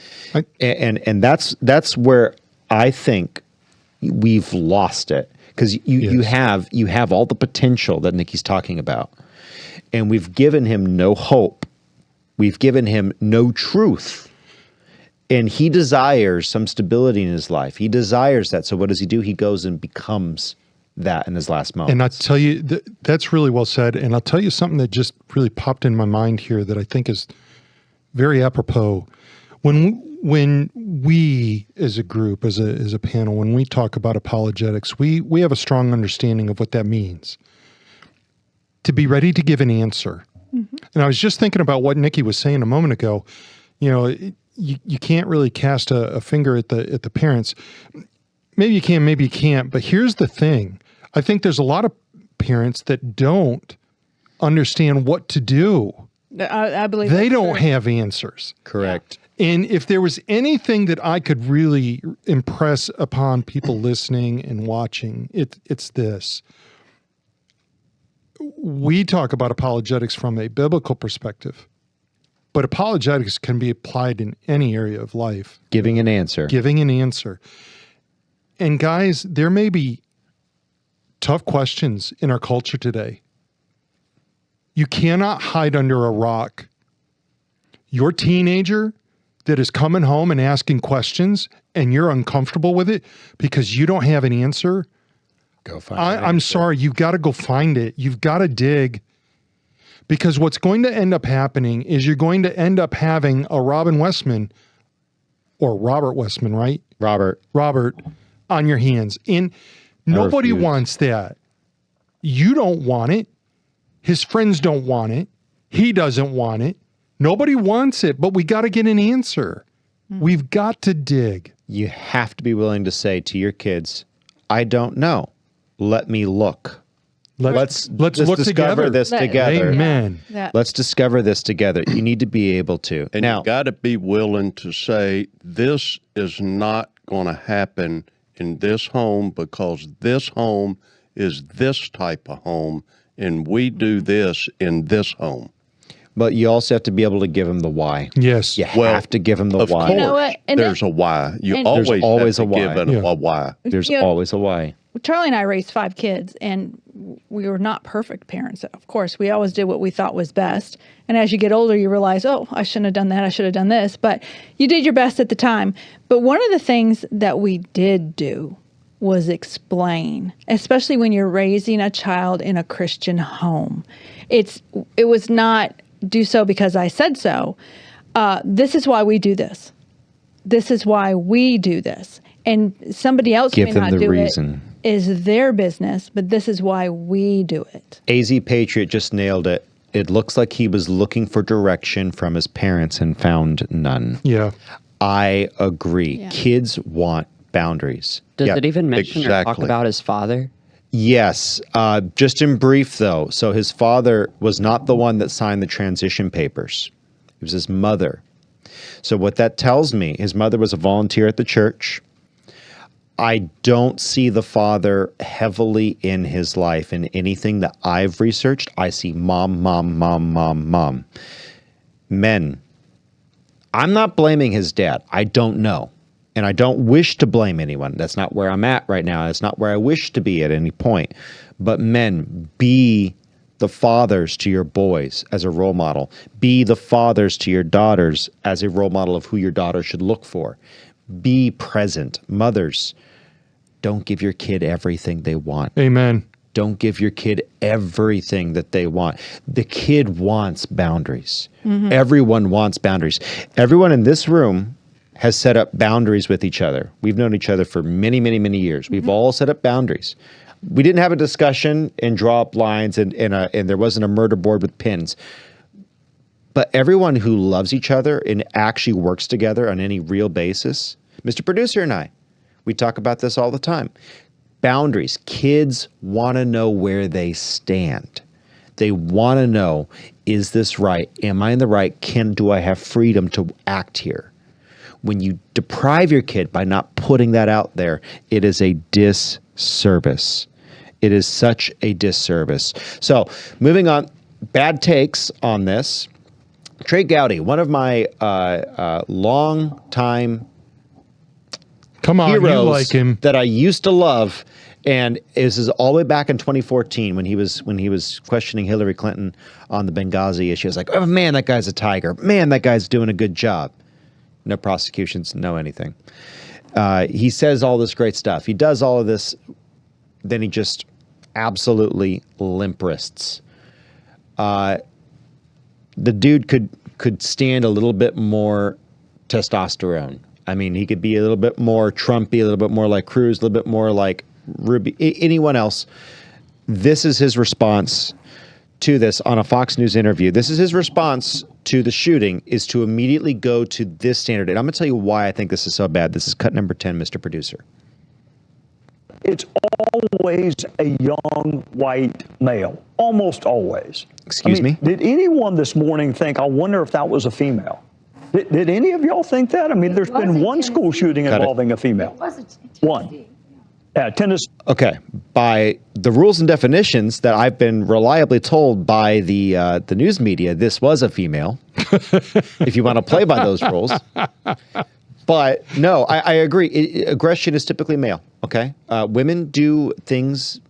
And that's where I think we've lost it. Because you have all the potential that Nikki's talking about. And we've given him no hope. We've given him no truth. And he desires some stability in his life. He desires that. So what does he do? He goes and becomes that in his last moment. And I'll tell you, that's really well said. And I'll tell you something that just really popped in my mind here that I think is very apropos. When we as a group, as a panel, when we talk about apologetics, we have a strong understanding of what that means. To be ready to give an answer. Mm-hmm. And I was just thinking about what Nikki was saying a moment ago. You can't really cast a finger at the parents. Maybe you can, maybe you can't. But here's the thing. I think there's a lot of parents that don't understand what to do. I believe they don't have answers. Correct. And if there was anything that I could really impress upon people listening and watching, it's this. We talk about apologetics from a biblical perspective, but apologetics can be applied in any area of life. Giving an answer. Giving an answer. And guys, there may be tough questions in our culture today. You cannot hide under a rock. Your teenager that is coming home and asking questions and you're uncomfortable with it because you don't have an answer, go find it. I'm sorry, you've got to go find it. You've got to dig. Because what's going to end up happening is you're going to end up having a Robin Westman, or Robert Westman, right? Robert, on your hands. And nobody wants that. You don't want it. His friends don't want it. He doesn't want it. Nobody wants it, but we got to get an answer. We've got to dig. You have to be willing to say to your kids, I don't know. Let me look. Let's look discover together. this together. Amen. Yeah. Let's discover this together. You need to be able to. And you got to be willing to say, this is not going to happen in this home because this home is this type of home, and we do this in this home. But you also have to be able to give them the why. Yes. You have to give them the of why. Course, You know what? And there's a why. You and- always There's always have to a give why. it a why. There's You know- always a why. Charlie and I raised 5 kids, and we were not perfect parents. Of course, we always did what we thought was best. And as you get older, you realize, oh, I shouldn't have done that. I should have done this. But you did your best at the time. But one of the things that we did do was explain, especially when you're raising a child in a Christian home. It was not do so because I said so. This is why we do this. This is why we do this. And somebody else Give may them not the do reason. it. Is their business, but this is why we do it. AZ Patriot just nailed it. It looks like he was looking for direction from his parents and found none. Yeah. I agree. Yeah. Kids want boundaries. Does it even mention or talk about his father? Yes. Just in brief, though. So his father was not the one that signed the transition papers. It was his mother. So what that tells me, his mother was a volunteer at the church. I don't see the father heavily in his life. In anything that I've researched, I see mom, mom, mom, mom, mom. Men, I'm not blaming his dad. I don't know. And I don't wish to blame anyone. That's not where I'm at right now. That's not where I wish to be at any point. But men, be the fathers to your boys as a role model. Be the fathers to your daughters as a role model of who your daughter should look for. Be present. Mothers, don't give your kid everything they want. Amen. Don't give your kid everything that they want. The kid wants boundaries. Mm-hmm. Everyone wants boundaries. Everyone in this room has set up boundaries with each other. We've known each other for many, many, many years. We've all set up boundaries. We didn't have a discussion and draw up lines and there wasn't a murder board with pins. But everyone who loves each other and actually works together on any real basis, Mr. Producer and I, we talk about this all the time. Boundaries. Kids want to know where they stand. They want to know, is this right? Am I in the right? Do I have freedom to act here? When you deprive your kid by not putting that out there, it is a disservice. It is such a disservice. So moving on, bad takes on this. Trey Gowdy, one of my long time heroes, you like him, that I used to love, and this is all the way back in 2014 when he was questioning Hillary Clinton on the Benghazi issue. I was like, oh man, that guy's a tiger. Man, that guy's doing a good job. No prosecutions, no anything. He says all this great stuff. He does all of this, then he just absolutely limp wrists. The dude could stand a little bit more testosterone. I mean, he could be a little bit more Trumpy, a little bit more like Cruz, a little bit more like Ruby, anyone else. This is his response to this on a Fox News interview. This is his response to the shooting, is to immediately go to this standard. And I'm going to tell you why I think this is so bad. This is cut number 10, Mr. Producer. It's always a young white male, almost always. Excuse me? Did anyone this morning think, I wonder if that was a female? Did any of y'all think that? I mean, there's been one school shooting involving a female. One. Tennis. Okay. By the rules and definitions that I've been reliably told by the news media, this was a female. If you want to play by those rules. But no, I agree. Aggression is typically male. Okay. Women do things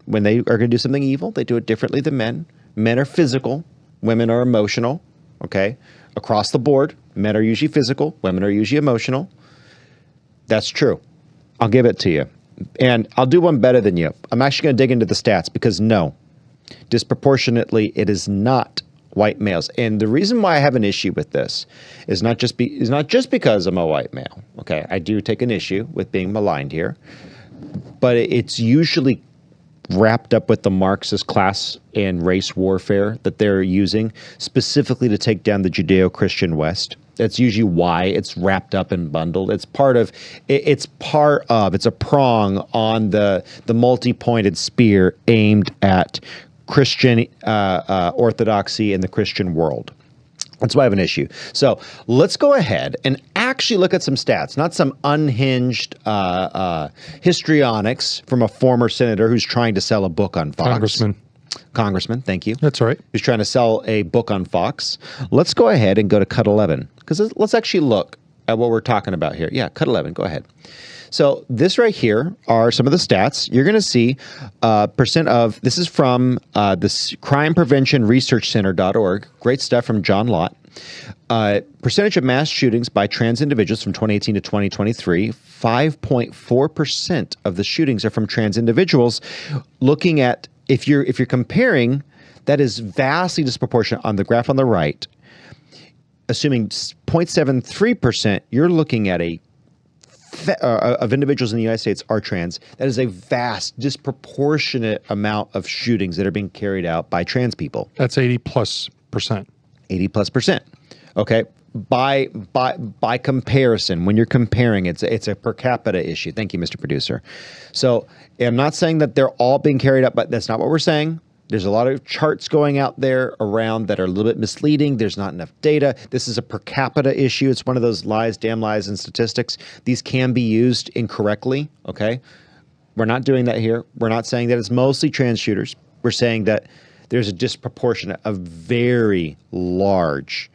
when they are going to do something evil. They do it differently than men. Men are physical. Women are emotional. Okay. Across the board, men are usually physical. Women are usually emotional. That's true. I'll give it to you. And I'll do one better than you. I'm actually going to dig into the stats because no, disproportionately, it is not white males. And the reason why I have an issue with this is not just because I'm a white male. Okay, I do take an issue with being maligned here, but it's usually wrapped up with the Marxist class and race warfare that they're using specifically to take down the Judeo-Christian West. That's usually why it's wrapped up and bundled. It's a prong on the multi-pointed spear aimed at Christian orthodoxy in the Christian world. That's why I have an issue. So let's go ahead and actually look at some stats, not some unhinged histrionics from a former senator who's trying to sell a book on Fox. Congressman, thank you. That's right. Who's trying to sell a book on Fox. Let's go ahead and go to cut 11, because let's actually look at what we're talking about here. Yeah, cut 11, go ahead. So this right here are some of the stats. You're going to see percent of, this is from this crimepreventionresearchcenter.org. Great stuff from John Lott. Percentage of mass shootings by trans individuals from 2018 to 2023, 5.4% of the shootings are from trans individuals. Looking at, if you're comparing, that is vastly disproportionate on the graph on the right. Assuming 0.73%, you're looking at of individuals in the United States are trans. That is a vast, disproportionate amount of shootings that are being carried out by trans people. That's 80+%. 80+%. Okay. By comparison, when you're comparing, it's a per capita issue. Thank you, Mr. Producer. So I'm not saying that they're all being carried out, but that's not what we're saying. There's a lot of charts going out there around that are a little bit misleading. There's not enough data. This is a per capita issue. It's one of those lies, damn lies, and statistics. These can be used incorrectly, okay? We're not doing that here. We're not saying that it's mostly trans shooters. We're saying that there's a disproportionate, a very large,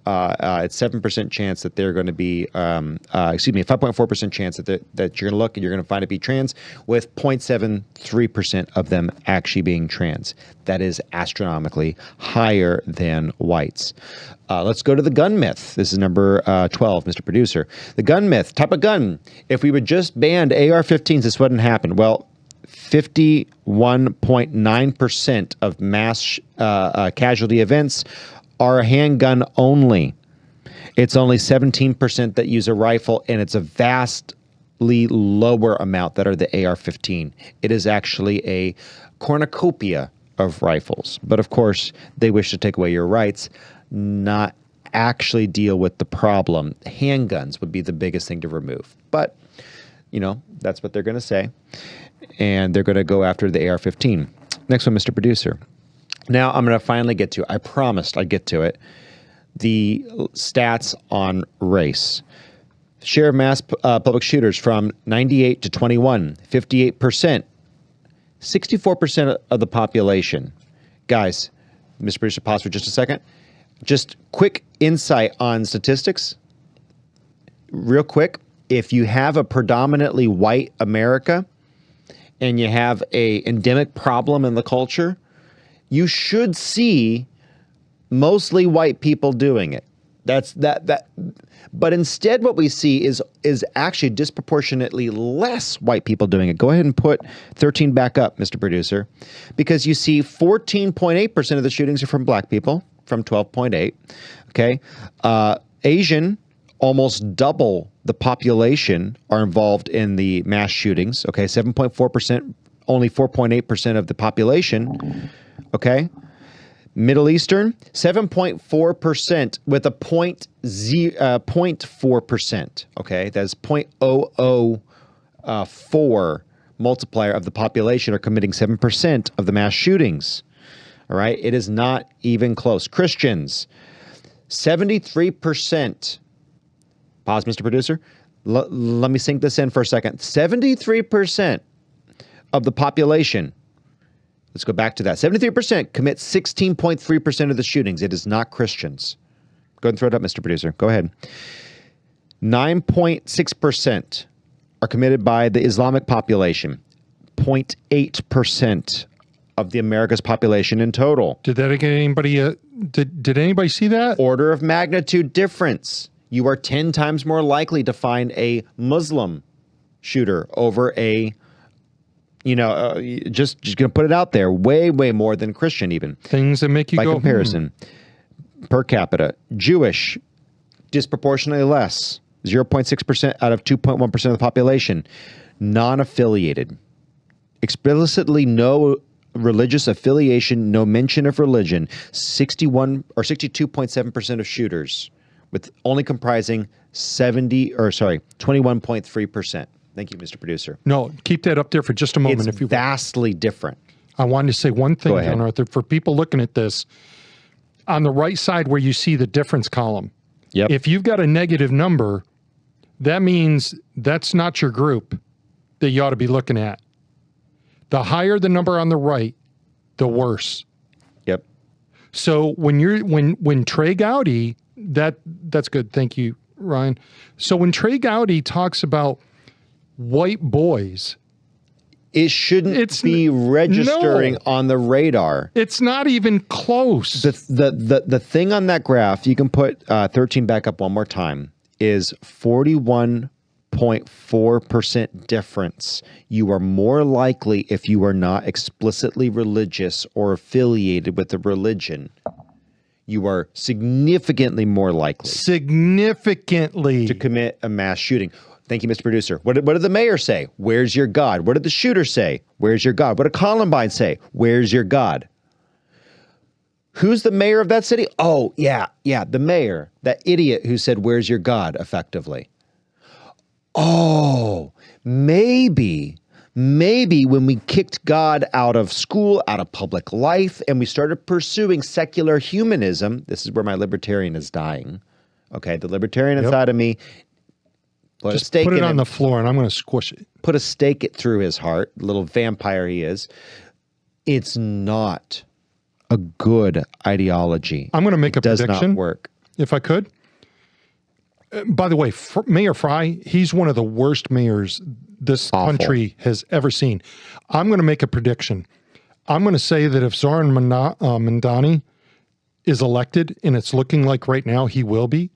it's 7% chance that they're going to be, 5.4% chance that you're going to look and you're going to find it be trans, with 0.73% of them actually being trans. That is astronomically higher than whites. Let's go to the gun myth. This is number 12, Mr. Producer. The gun myth, type of gun. If we would just ban AR-15s, this wouldn't happen. Well, 51.9% of mass casualty events are a handgun only. It's only 17% that use a rifle, and it's a vastly lower amount that are the AR-15. It is actually a cornucopia of rifles. But of course, they wish to take away your rights, not actually deal with the problem. Handguns would be the biggest thing to remove. But, you know, that's what they're going to say. And they're going to go after the AR-15. Next one, Mr. Producer. Now I'm going to finally get to, I promised I'd get to it, the stats on race. Share of mass public shooters from 98 to 21, 58%, 64% of the population. Guys, Mr. Producer, pause for just a second. Just quick insight on statistics. Real quick, if you have a predominantly white America and you have a endemic problem in the culture, you should see mostly white people doing it. But instead what we see is actually disproportionately less white people doing it. Go ahead and put 13 back up, Mr. Producer, because you see 14.8% of the shootings are from black people, from 12.8. Okay. Asian, almost double the population are involved in the mass shootings. Okay. 7.4%, only 4.8% of the population. Okay. Middle Eastern, 7.4% with a 0.4%. Okay. That's 0.004 multiplier of the population are committing 7% of the mass shootings. All right. It is not even close. Christians, 73%. Pause, Mr. Producer. Let me sink this in for a second. 73% of the population, let's go back to that. 73% commit 16.3% of the shootings. It is not Christians. Go ahead and throw it up, Mr. Producer. Go ahead. 9.6% are committed by the Islamic population. 0.8% of the America's population in total. Did that get anybody? Did anybody see that? Order of magnitude difference. You are 10 times more likely to find a Muslim shooter over a, just going to put it out there, way more than Christian even. Things that make you by go, comparison. Per capita. Jewish, disproportionately less. 0.6% out of 2.1% of the population. Non-affiliated. Explicitly no religious affiliation, no mention of religion. 62.7% of shooters, with only comprising 21.3%. Thank you, Mr. Producer. No, keep that up there for just a moment. It's vastly different. I wanted to say one thing, John Arthur, for people looking at this. On the right side where you see the difference column, if you've got a negative number, that means that's not your group that you ought to be looking at. The higher the number on the right, the worse. Yep. So when Trey Gowdy, that's good. Thank you, Ryan. So when Trey Gowdy talks about white boys, it shouldn't be registering on the radar. It's not even close. The thing on that graph, you can put 13 back up one more time, is 41.4% difference. You are more likely, if you are not explicitly religious or affiliated with a religion, you are significantly more likely to commit a mass shooting. Thank you, Mr. Producer. What did the mayor say? Where's your God? What did the shooter say? Where's your God? What did Columbine say? Where's your God? Who's the mayor of that city? Oh, yeah, the mayor. That idiot who said, where's your God, effectively. Oh, maybe when we kicked God out of school, out of public life, and we started pursuing secular humanism, this is where my libertarian is dying. Okay, the libertarian inside of me, just put it on the floor and I'm going to squish it. Put a stake it through his heart, little vampire he is. It's not a good ideology. I'm going to make a prediction. Does not work. If I could. By the way, Mayor Fry, he's one of the worst mayors this country has ever seen. I'm going to make a prediction. I'm going to say that if Zoran Mandani is elected, and it's looking like right now he will be,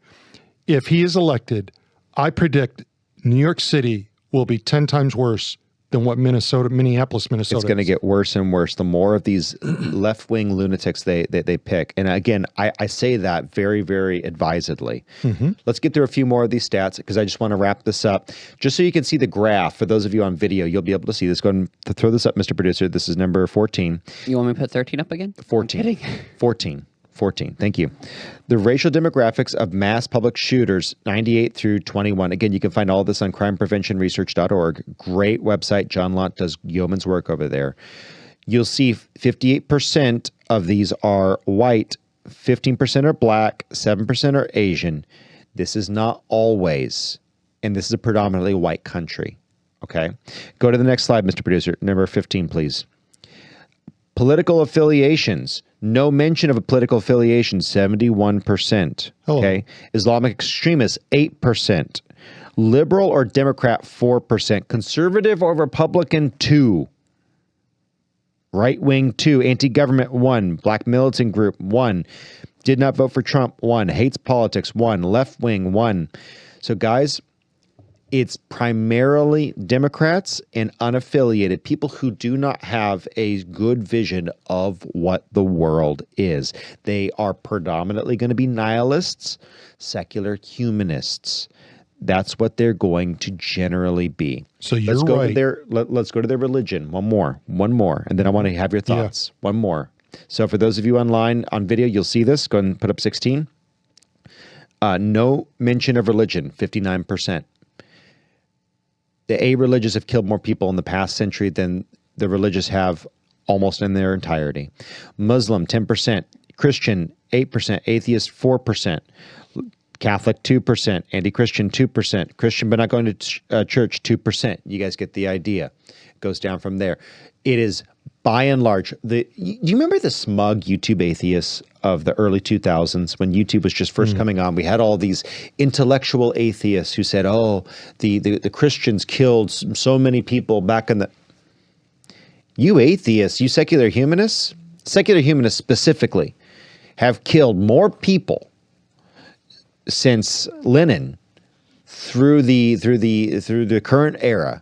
if he is elected, I predict New York City will be 10 times worse than what Minneapolis, Minnesota It's going to get worse and worse. The more of these left-wing lunatics they pick. And again, I say that very, very advisedly. Mm-hmm. Let's get through a few more of these stats because I just want to wrap this up. Just so you can see the graph, for those of you on video, you'll be able to see this. Go ahead and throw this up, Mr. Producer. This is number 14. You want me to put 13 up again? 14. 14. Thank you. The racial demographics of mass public shooters, 98 through 21. Again, you can find all this on crimepreventionresearch.org. Great website. John Lott does yeoman's work over there. You'll see 58% of these are white, 15% are black, 7% are Asian. This is not always, and this is a predominantly white country. Okay? Go to the next slide, Mr. Producer. Number 15, please. Political affiliations. No mention of a political affiliation, 71%. Okay. Islamic extremists, 8%. Liberal or Democrat, 4%. Conservative or Republican, 2%. Right wing, 2%. Anti-government, 1%. Black militant group, 1%. Did not vote for Trump, 1%. Hates politics, 1%. Left wing, 1%. So guys, it's primarily Democrats and unaffiliated people who do not have a good vision of what the world is. They are predominantly going to be nihilists, secular humanists. That's what they're going to generally be. So you're let's go right. To their, let's go to their religion. One more, and then I want to have your thoughts. Yeah. One more. So for those of you online on video, you'll see this. Go ahead and put up 16. No mention of religion, 59%. The a-religious have killed more people in the past century than the religious have almost in their entirety. Muslim, 10%. Christian, 8%. Atheist, 4%. Catholic 2%, anti-Christian 2%, Christian but not going to church 2%. You guys get the idea. It goes down from there. It is by and large do you remember the smug YouTube atheists of the early 2000s when YouTube was just first coming on? We had all these intellectual atheists who said, "Oh, the Christians killed so many people back in the." You atheists, you secular humanists specifically, have killed more people since Lenin through the current era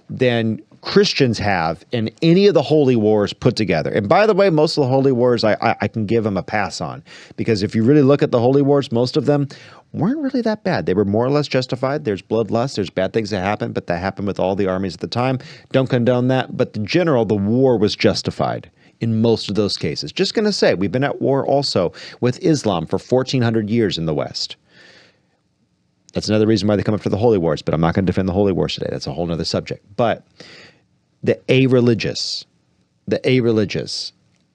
than Christians have in any of the holy wars put together. And by the way, most of the holy wars I can give them a pass on, because if you really look at the holy wars, most of them weren't really that bad. They were more or less justified. There's bloodlust. There's bad things that happen, but that happened with all the armies at the time. Don't condone that. But in general, the war was justified in most of those cases. Just going to say, we've been at war also with Islam for 1,400 years in the West. That's another reason why they come up for the holy wars, but I'm not going to defend the holy wars today. That's a whole other subject. But the a-religious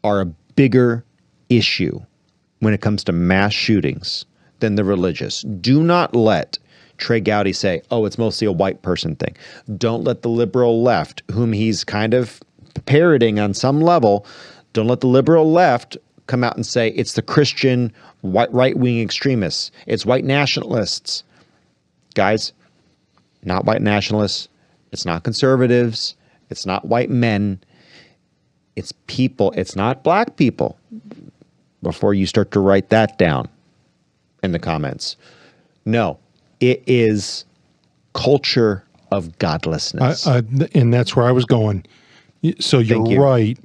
are a bigger issue when it comes to mass shootings than the religious. Do not let Trey Gowdy say, oh, it's mostly a white person thing. Don't let the liberal left, whom he's kind of parroting on some level, don't let the liberal left come out and say it's the Christian right-wing extremists. It's white nationalists. Guys, not white nationalists. It's not conservatives. It's not white men. It's people. It's not black people. Before you start to write that down in the comments. No, it is culture of godlessness. And that's where I was going. So you're right.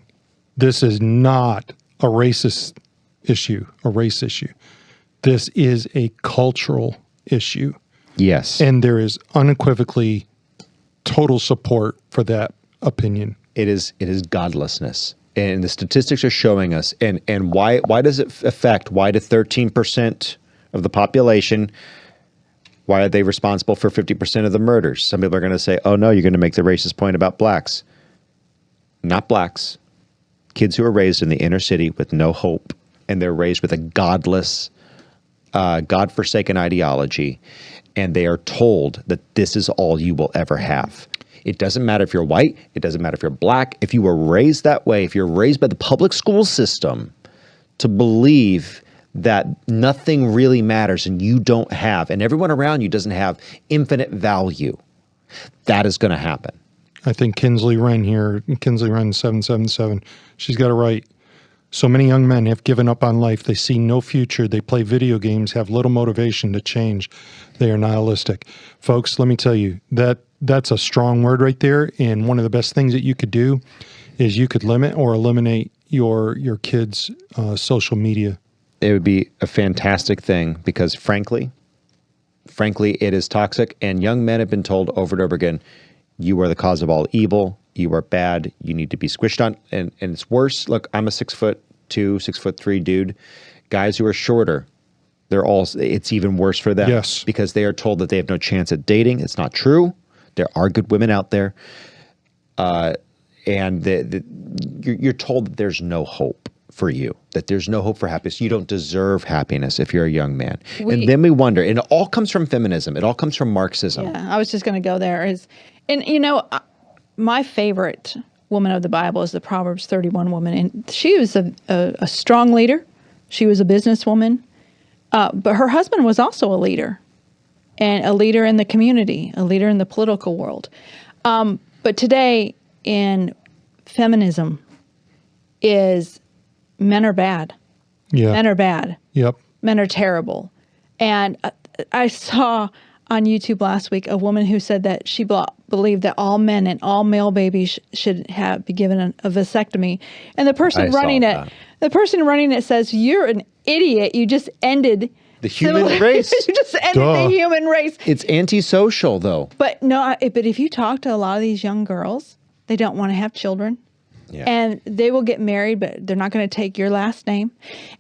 This is not a racist issue, a race issue. This is a cultural issue. Yes. And there is unequivocally total support for that opinion. It is godlessness. And the statistics are showing us. And why does it affect? Why do 13% of the population, why are they responsible for 50% of the murders? Some people are going to say, oh no, you're going to make the racist point about blacks. Not blacks. Kids who are raised in the inner city with no hope, and they're raised with a godless, God-forsaken ideology, and they are told that this is all you will ever have. It doesn't matter if you're white. It doesn't matter if you're black. If you were raised that way, if you're raised by the public school system to believe that nothing really matters and you don't have, and everyone around you doesn't have infinite value, that is going to happen. I think Kinsley Wren here, Kinsley Wren 777, she's got it right. So many young men have given up on life. They see no future. They play video games, have little motivation to change. They are nihilistic. Folks, let me tell you, that's a strong word right there. And one of the best things that you could do is you could limit or eliminate your kids' social media. It would be a fantastic thing because frankly, it is toxic. And young men have been told over and over again, you are the cause of all evil. You are bad. You need to be squished on. And it's worse. Look, I'm a 6'2", 6'3" dude. Guys who are shorter, it's even worse for them. Yes. Because they are told that they have no chance at dating. It's not true. There are good women out there. And you're told that there's no hope for you, that there's no hope for happiness. You don't deserve happiness if you're a young man. And then we wonder, and it all comes from feminism. It all comes from Marxism. Yeah, I was just going to go there. My favorite woman of the Bible is the Proverbs 31 woman. And she was a strong leader. She was a businesswoman. But her husband was also a leader. And a leader in the community, a leader in the political world. But today in feminism is men are bad. Yeah. Men are bad. Yep. Men are terrible. And I saw on YouTube last week a woman who said that she believed that all men and all male babies should be given a vasectomy. And the person running it says, "You're an idiot. You just ended the human race. You just ended the human race." It's antisocial, though. But no, but if you talk to a lot of these young girls, they don't want to have children. Yeah. And they will get married, but they're not going to take your last name.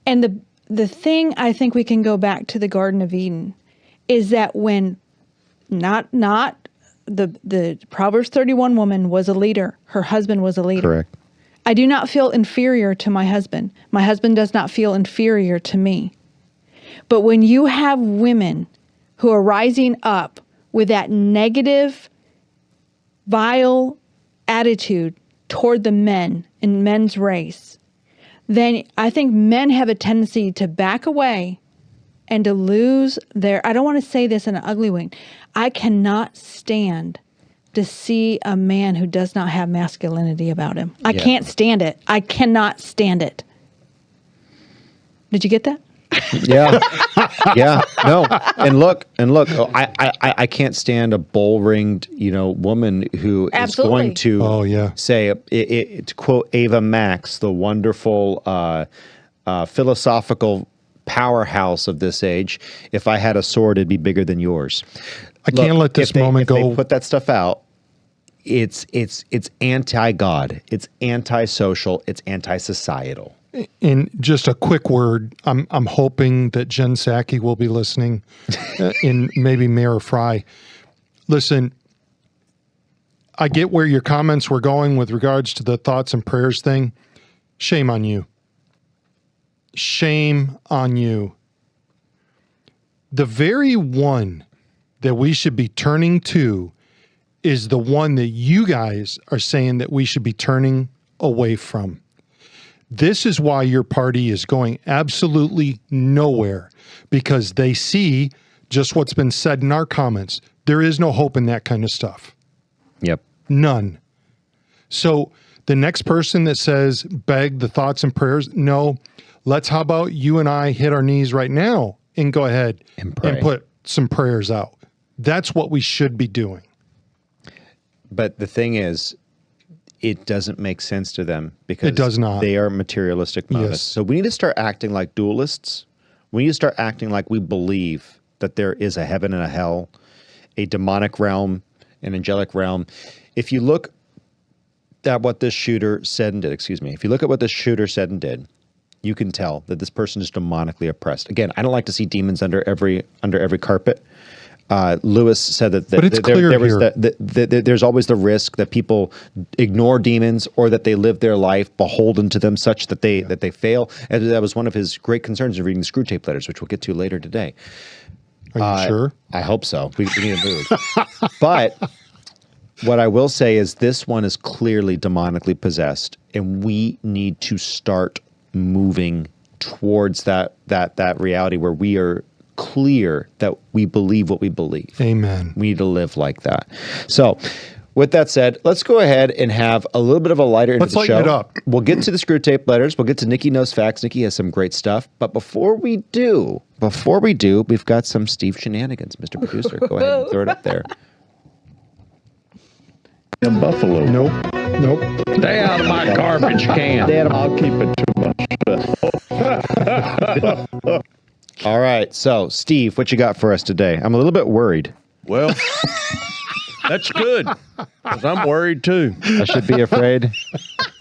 And the thing I think we can go back to the Garden of Eden is that when not the Proverbs 31 woman was a leader, her husband was a leader. Correct. I do not feel inferior to my husband. My husband does not feel inferior to me. But when you have women who are rising up with that negative, vile attitude toward the men in men's race, then I think men have a tendency to back away and to lose their, I don't want to say this in an ugly way, I cannot stand to see a man who does not have masculinity about him. I can't stand it. I cannot stand it. Did you get that? Yeah. Yeah. No. And look, I can't stand a bull-ringed, woman who Absolutely. is going to say, to quote Ava Max, the wonderful philosophical powerhouse of this age, if I had a sword, it'd be bigger than yours. I can't let this moment go. They put that stuff out. It's anti-God. It's anti-social. It's anti-societal. In just a quick word, I'm hoping that Jen Psaki will be listening, and maybe Mayor Fry. Listen, I get where your comments were going with regards to the thoughts and prayers thing. Shame on you. Shame on you. The very one that we should be turning to is the one that you guys are saying that we should be turning away from. This is why your party is going absolutely nowhere, because they see just what's been said in our comments. There is no hope in that kind of stuff. Yep. None. So the next person that says, beg the thoughts and prayers, no, how about you and I hit our knees right now and go ahead and put some prayers out. That's what we should be doing. But the thing is, it doesn't make sense to them because it does not. They are materialistic monists. Yes. So we need to start acting like dualists. We need to start acting like we believe that there is a heaven and a hell, a demonic realm, an angelic realm. If you look at what this shooter said and did, you can tell that this person is demonically oppressed. Again, I don't like to see demons under every carpet. Lewis said that there's always the risk that people ignore demons or that they live their life beholden to them such that they fail. And that was one of his great concerns in reading the Screwtape Letters, which we'll get to later today. Are you sure? I hope so. We need to move. But what I will say is this one is clearly demonically possessed, and we need to start moving towards that reality where we are clear that we believe what we believe. Amen. We need to live like that. So with that said, let's go ahead and have a little bit of a lighter into the show. Let's lighten it up. We'll get to the Screwtape Letters. We'll get to Nikki Knows Facts. Nikki has some great stuff. But before we do, we've got some Steve shenanigans. Mr. Producer, go ahead and throw it up there. In Buffalo. Nope. Stay out of my garbage can. I'll keep it to myself. All right. So, Steve, what you got for us today? I'm a little bit worried. Well, that's good, because I'm worried too. I should be afraid.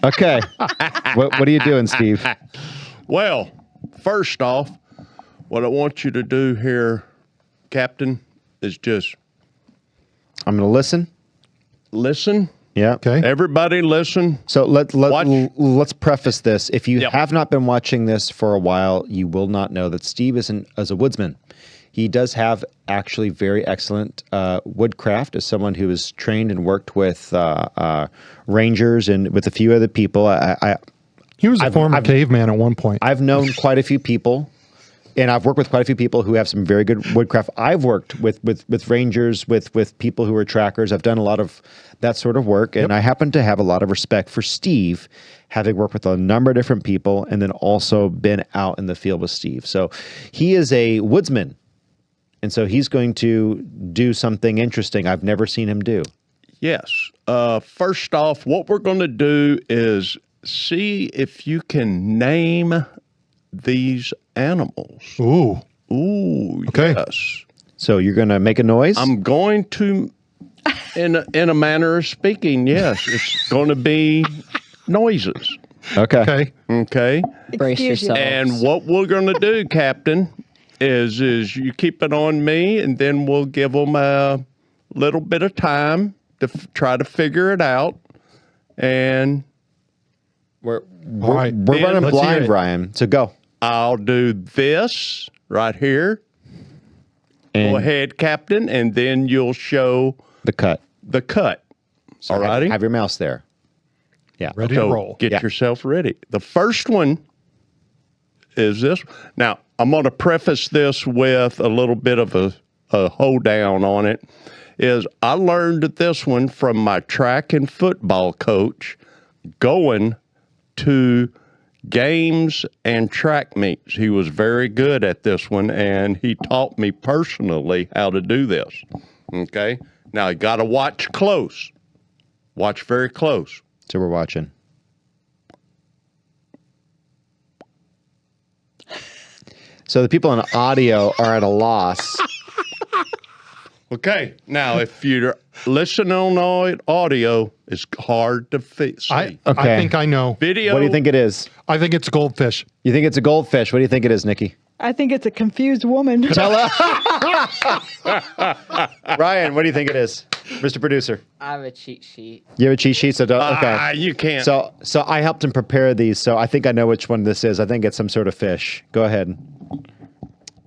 Okay. What are you doing, Steve? Well, first off, what I want you to do here, Captain, is just... I'm going to listen. Listen. Yeah. Okay. Everybody listen. So let's preface this. If you have not been watching this for a while, you will not know that Steve isn't as a woodsman. He does have actually very excellent woodcraft as someone who is trained and worked with rangers and with a few other people. He was a former caveman at one point. I've known quite a few people. And I've worked with quite a few people who have some very good woodcraft. I've worked with rangers, with people who are trackers. I've done a lot of that sort of work. And I happen to have a lot of respect for Steve, having worked with a number of different people and then also been out in the field with Steve. So he is a woodsman. And so he's going to do something interesting I've never seen him do. Yes. First off, what we're going to do is see if you can name these animals. Ooh. Okay. Yes. So you're going to make a noise? I'm going to, in a manner of speaking, yes. It's going to be noises. Okay. Brace yourself. And what we're going to do, Captain, is you keep it on me, and then we'll give them a little bit of time to try to figure it out. And we're running blind, Ryan. So go. I'll do this, right here. And go ahead, Captain, and then you'll show the cut. The cut. So all righty. Have your mouse there. Yeah. Ready to roll. Get yourself ready. The first one is this. Now, I'm going to preface this with a little bit of a hoedown on it. Is I learned this one from my track and football coach going to games and track meets. He was very good at this one, and he taught me personally how to do this. Okay? Now, you got to watch close. Watch very close. So we're watching. So the people on audio are at a loss. Okay. Now, if you're listening on audio, it's hard to see. I think I know. Video. What do you think it is? I think it's a goldfish. You think it's a goldfish? What do you think it is, Nikki? I think it's a confused woman. Tell us. Ryan, what do you think it is, Mr. Producer? I have a cheat sheet. You have a cheat sheet, so okay. You can't. So I helped him prepare these, so I think I know which one this is. I think it's some sort of fish. Go ahead.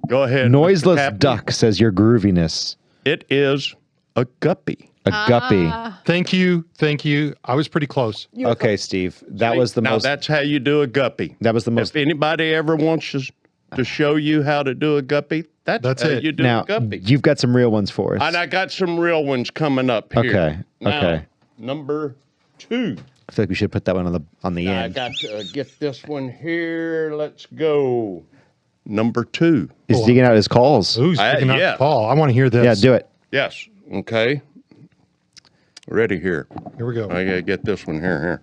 Go ahead. Noiseless duck says your grooviness. It is a guppy. A guppy. Thank you. I was pretty close. Okay, Steve. That was the most. Now, that's how you do a guppy. That was the most. If anybody ever wants to show you how to do a guppy, that's how it. you do Now, a guppy. you've got some real ones for us. And I got some real ones coming up here. Okay. Now, Okay. Number 2. I feel like we should put that one on the I end. got to get this one here. Let's go. Number 2. He's digging out his calls. Who's digging out the call? I want to hear this. Yeah, do it. Yes. Okay. Ready here. Here we go. I gotta get this one here.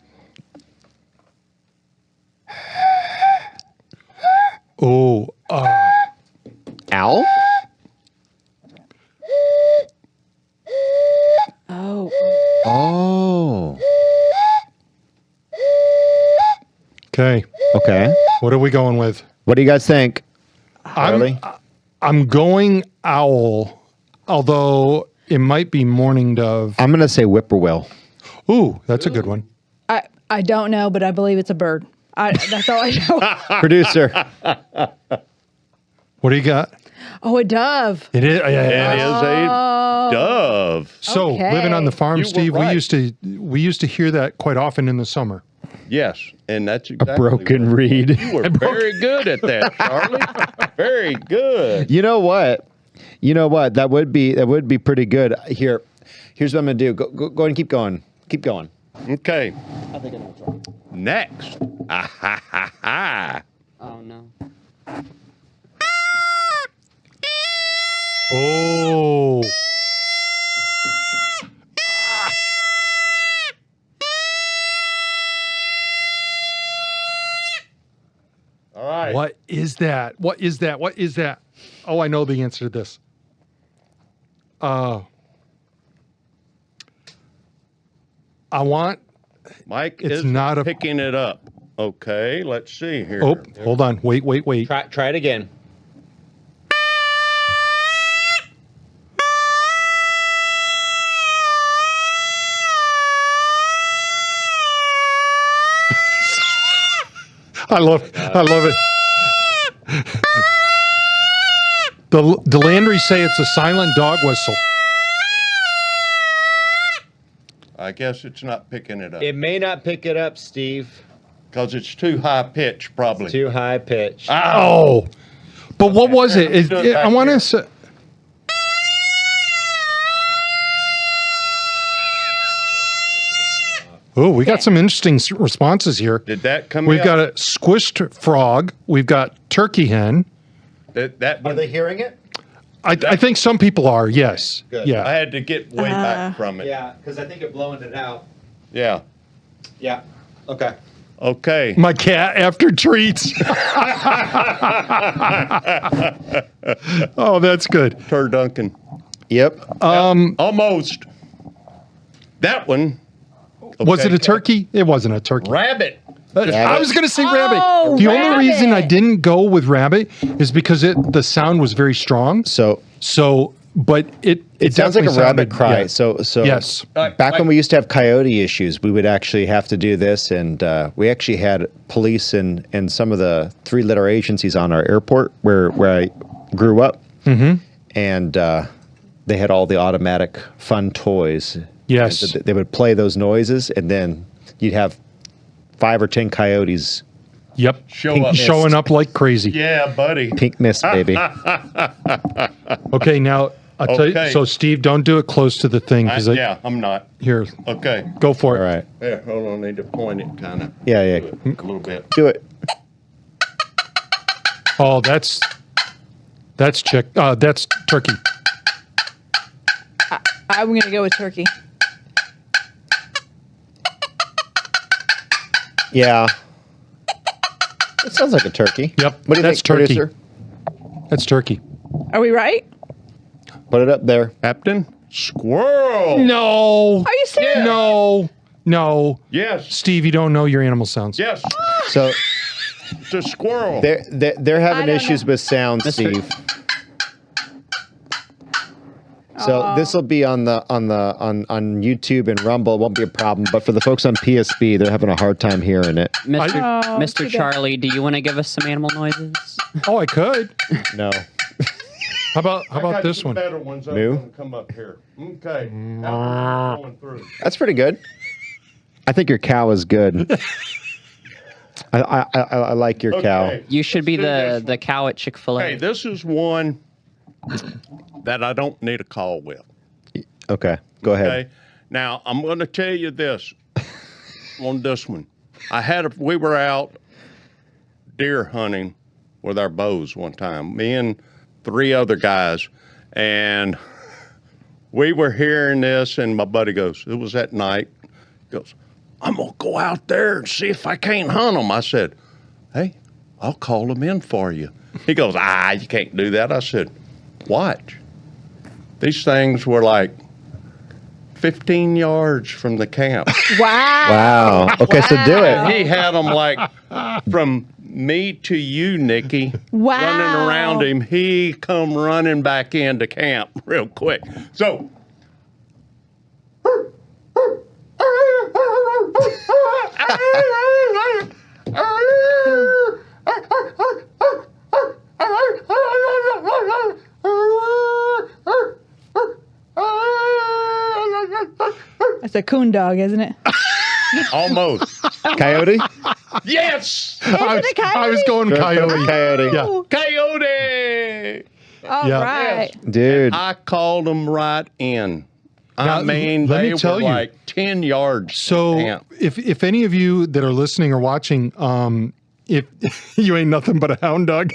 Oh. Owl? Oh. Oh. Okay. Okay. What are we going with? What do you guys think? Charlie? I'm going owl, although it might be mourning dove. I'm going to say whippoorwill. Ooh, that's a good one. I don't know, but I believe it's a bird. That's all I know. Producer. What do you got? Oh, a dove. It is. It is a dove. So Okay. living on the farm, You were Steve, right. we used to hear that quite often in the summer. Yes, and that's exactly A broken reed. You were very good at that, Charlie. Very good. You know what? That would be pretty good. Here's what I'm going to do. Go ahead and keep going. Keep going. Okay. I think I know what's wrong. Next. Oh no. Oh. All right. What is that? What is that? What is that? Oh, I know the answer to this. I want. Mike It's is not a- picking it up. Okay, let's see here. Oh, hold on. Wait. Try it again. I love it. The Landry say it's a silent dog whistle. I guess it's not picking it up. It may not pick it up, Steve. Because it's too high pitch, probably. Too high pitch. Oh, but what was it? I want to say. Oh, we got some interesting responses here. Did that come We've out? got a squished frog. We've got turkey hen. That Are they hearing it? I think some people are. Yes. Good. Yeah. I had to get way back from it. Yeah, because I think you're blowing it out. Yeah. Yeah. Okay. Okay. My cat after treats. Oh, that's good. Turduncan. Yep. Almost. That one. Was Okay. it a turkey? It wasn't a turkey. Rabbit. I was going to say rabbit. Oh, The only reason I rabbit. didn't go with rabbit is because the sound was very strong. So but it sounds like a definitely rabbit sounded- cry. yeah. So yes. Back when we used to have coyote issues, we would actually have to do this, and we actually had police and some of the 3-letter agencies on our airport where I grew up, and they had all the automatic fun toys. Yes. And they would play those noises, and then you'd have 5 or 10 coyotes. Yep. Show up. Showing up like crazy. Yeah, buddy. Pink mist, baby. Okay, now I'll tell you. Okay. So, Steve, don't do it close to the thing because Yeah, I'm not. Here, Okay. go for it. All right. Yeah, hold on. I need to point it kind of. Yeah. A little bit. Do it. Oh, that's turkey. I'm going to go with turkey. Yeah. It sounds like a turkey. Yep. What do you That's think, turkey. producer? That's turkey. Are we right? Put it up there. Captain Squirrel. No. Are you serious? No. Yes. Steve, you don't know your animal sounds. Yes. So It's a squirrel. they're having issues with sound, Steve. So this will be on YouTube and Rumble. It won't be a problem. But for the folks on PSB, they're having a hard time hearing it. Mr. Charlie, do you want to give us some animal noises? Oh, I could. No. How about I got this some one? better ones that Moo? are going to come up here. Okay. Going through. That's pretty good. I think your cow is good. I like your cow. You should be the cow at Chick-fil-A. Hey, this is one that I don't need a call with. Okay, go ahead. Okay. Now I'm going to tell you this on this one. We were out deer hunting with our bows one time. Me and 3 other guys, and we were hearing this, and my buddy goes, it was at night, goes, I'm going to go out there and see if I can't hunt them. I said, hey, I'll call them in for you. He goes, you can't do that. I said, watch. These things were like 15 yards from the camp. Wow. Okay, so do it. He had them like from me to you, Nikki, running around him. He come running back into camp real quick. So. That's a coon dog, isn't it? Almost. Coyote? Yes. I was going coyote. Coyote. Yeah. Coyote. All Yeah. right. Dude. I called them right in. Now, I mean, let me they tell were you. like 10 yards. So from camp. if any of you that are listening or watching, if you ain't nothing but a hound dog,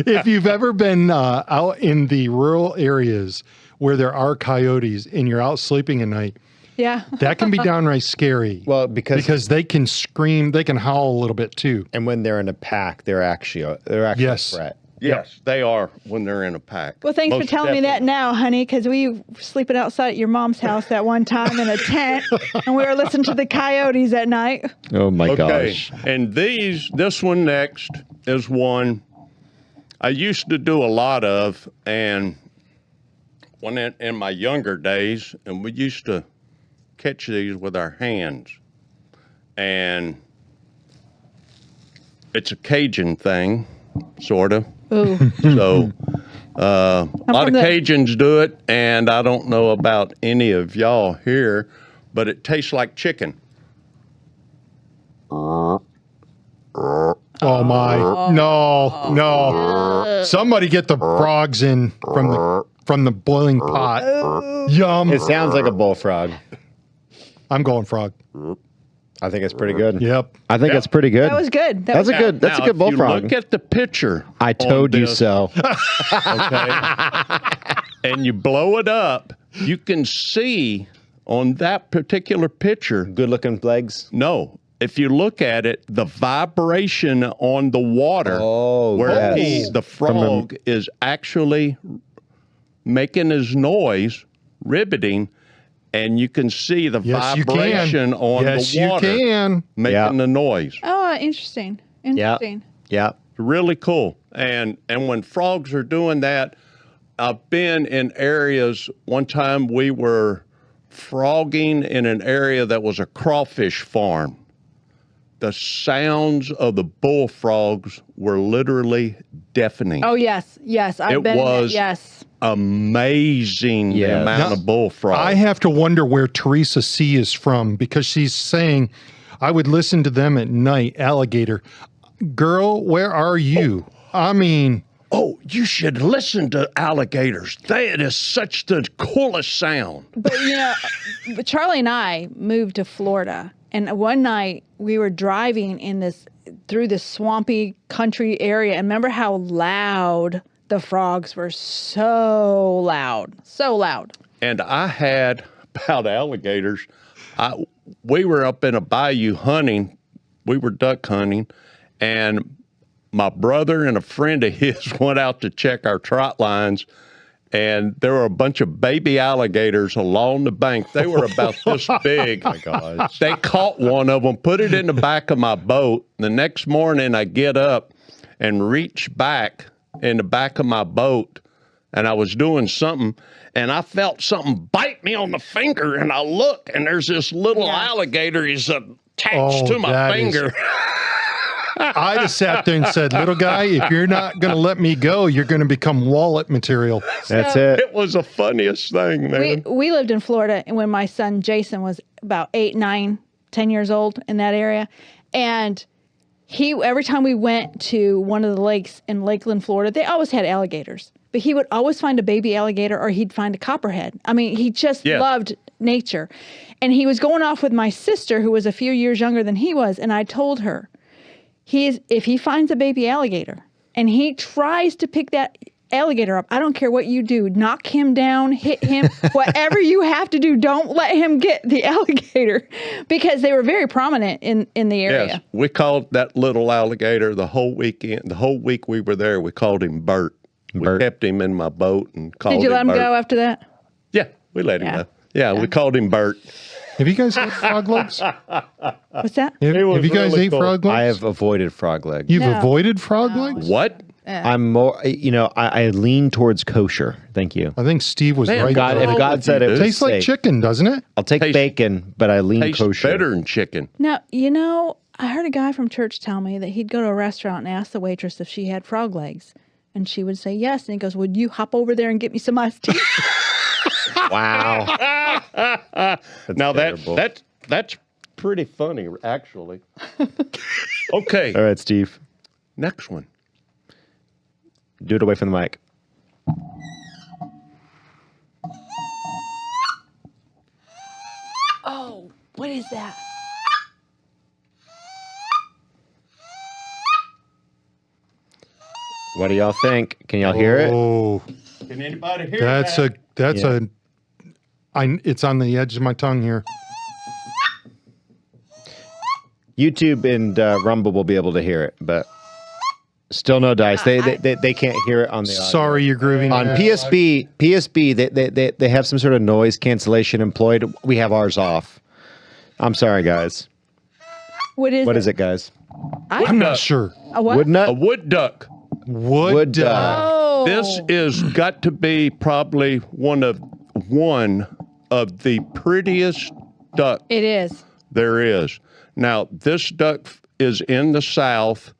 if you've ever been out in the rural areas where there are coyotes and you're out sleeping at night, Yeah. that can be downright scary. Well, because they can scream, they can howl a little bit too. And when they're in a pack, they're actually Yes. a threat. Yes, they are when they're in a pack. Well, thanks for Most telling me that definitely. now, honey, because we were sleeping outside at your mom's house that one time in a tent, and we were listening to the coyotes at night. Oh my Okay, gosh. and this one next is one I used to do a lot of, and when in my younger days, and we used to catch these with our hands, and it's a Cajun thing, sort of. Ooh. So a lot of from the- Cajuns do it, and I don't know about any of y'all here, but it tastes like chicken. Oh my! No! Somebody get the frogs in from the boiling pot. Yum! It sounds like a bullfrog. I'm going frog. I think it's pretty good. Yep. I think it's pretty good. That was good. That's a good Now, bullfrog. If you look at the picture, I told on you this, so. Okay, and you blow it up, you can see on that particular picture. Good looking legs. No. If you look at it, the vibration on the water where yes. the frog is actually making his noise, ribbiting, and you can see the Yes, you can. vibration on Yes, the you water can. making the noise. Oh, interesting. Interesting. Yeah. Really cool. And when frogs are doing that, I've been in areas. One time we were frogging in an area that was a crawfish farm. The sounds of the bullfrogs were literally deafening. Oh, yes. Yes. I've been in it. Yes. Amazing the amount of bullfrogs. I have to wonder where Teresa C. is from because she's saying, I would listen to them at night, alligator. Girl, where are you? I mean... Oh, you should listen to alligators. That is such the coolest sound. But, but Charlie and I moved to Florida, and one night we were driving through this swampy country area, and remember how loud the frogs were? So loud. And I had, about alligators, we were up in a bayou hunting. We were duck hunting, and my brother and a friend of his went out to check our trot lines, and there were a bunch of baby alligators along the bank. They were about this big. Oh my gosh. They caught one of them, put it in the back of my boat. The next morning, I get up and reach back in the back of my boat, and I was doing something, and I felt something bite me on the finger, and I look, and there's this little alligator. He's attached to my finger. I just sat there and said, little guy, if you're not going to let me go, you're going to become wallet material. That's it. It was the funniest thing, man. We lived in Florida, and when my son Jason was about 8, 9, 10 years old in that area, and every time we went to one of the lakes in Lakeland, Florida, they always had alligators, but he would always find a baby alligator or he'd find a copperhead. I mean, he just loved nature, and he was going off with my sister, who was a few years younger than he was, and I told her, if he finds a baby alligator and he tries to pick that alligator up, I don't care what you do, knock him down, hit him, whatever you have to do, don't let him get the alligator, because they were very prominent in the area. Yes, we called that little alligator the whole weekend. The whole week we were there, we called him Bert. We kept him in my boat and called him Bert. Did you let him go after that? Yeah, we let him go. Yeah, we called him Bert. Have you guys ate frog legs? What's that? Have you guys ate frog legs? I have avoided frog legs. You've avoided frog legs? What? I'm more, I lean towards kosher. Thank you. I think Steve was right. If God said it tastes like chicken, doesn't it? I'll take bacon, but I lean kosher. Better than chicken. Now, I heard a guy from church tell me that he'd go to a restaurant and ask the waitress if she had frog legs, and she would say yes. And he goes, "Would you hop over there and get me some iced tea?" Wow. Now that's pretty funny, actually. Okay. All right, Steve. Next one. Do it away from the mic. Oh, what is that? What do y'all think? Can y'all hear it? Oh, can anybody hear that? It's on the edge of my tongue here. YouTube and Rumble will be able to hear it, but still no dice. They can't hear it on the audio. Sorry, you're grooving. On PSP, they have some sort of noise cancellation employed. We have ours off. I'm sorry, guys. What is it, guys? I'm not sure. A what? Wood nut? A wood duck. Wood duck. Oh. This is got to be probably one of the prettiest duck It is. there is. Now, this duck is in the south.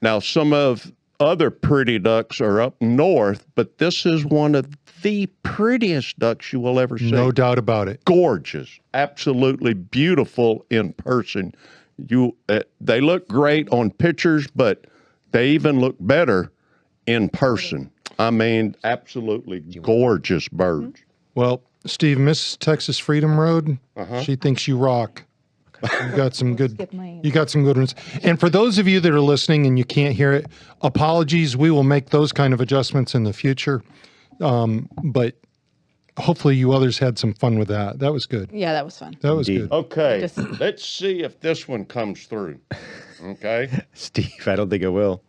Now, some of other pretty ducks are up north, but this is one of the prettiest ducks you will ever see. No doubt about it. Gorgeous. Absolutely beautiful in person. They look great on pictures, but they even look better in person. I mean, absolutely gorgeous birds. Well, Steve, Miss Texas Freedom Road, she thinks you rock. You got some good ones. And for those of you that are listening and you can't hear it, apologies. We will make those kind of adjustments in the future. But hopefully you others had some fun with that. That was good. Yeah, that was fun. That was good. Okay, let's see if this one comes through. Okay. Steve, I don't think it will.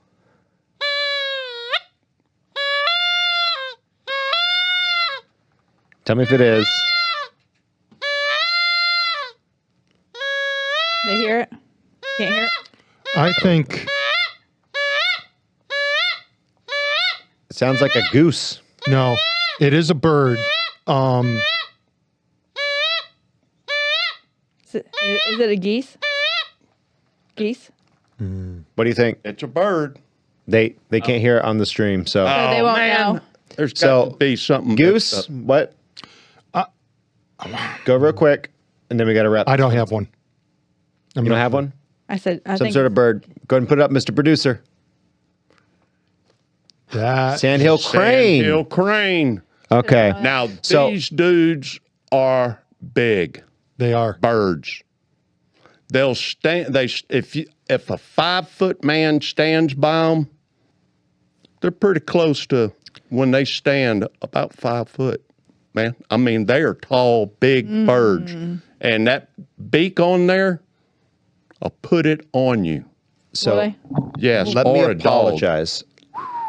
Tell me if it is. They hear it? Can't hear it? I think it sounds like a goose. No, it is a bird. Is it a geese? Geese? What do you think? It's a bird. They can't hear it on the stream, so They won't know. There's got to be something. Goose. What? Go real quick, and then we got to wrap. I don't have one. You don't have one? I said, I Some think sort of bird. Go ahead and put it up, Mr. Producer. Sandhill crane. Sandhill crane. Okay. Now these dudes are big. They are birds. They'll stand. If a 5-foot man stands by them, they're pretty close to when they stand about 5 foot. Man, I mean they are tall, big birds, and that beak on there, I'll put it on you. So yes, let me or a dog. apologize.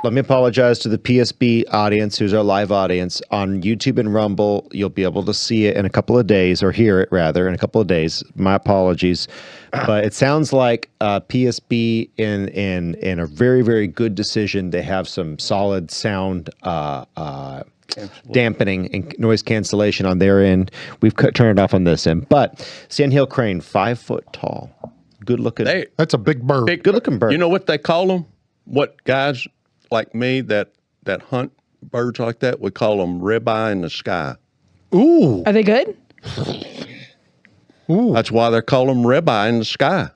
Let me apologize to the PSB audience, who's our live audience. On YouTube and Rumble, you'll be able to see it in a couple of days, or hear it rather in a couple of days. My apologies. But it sounds like PSB in a very, very good decision. They have some solid sound dampening and noise cancellation on their end. We've turned it off on this end. But Sandhill crane, 5 foot tall. Good looking. That's a big bird. Good looking bird. You know what they call them? What guys like me that hunt birds like that, we call them ribeye in the sky. Ooh. Are they good? Ooh. That's why they call them ribeye in the sky.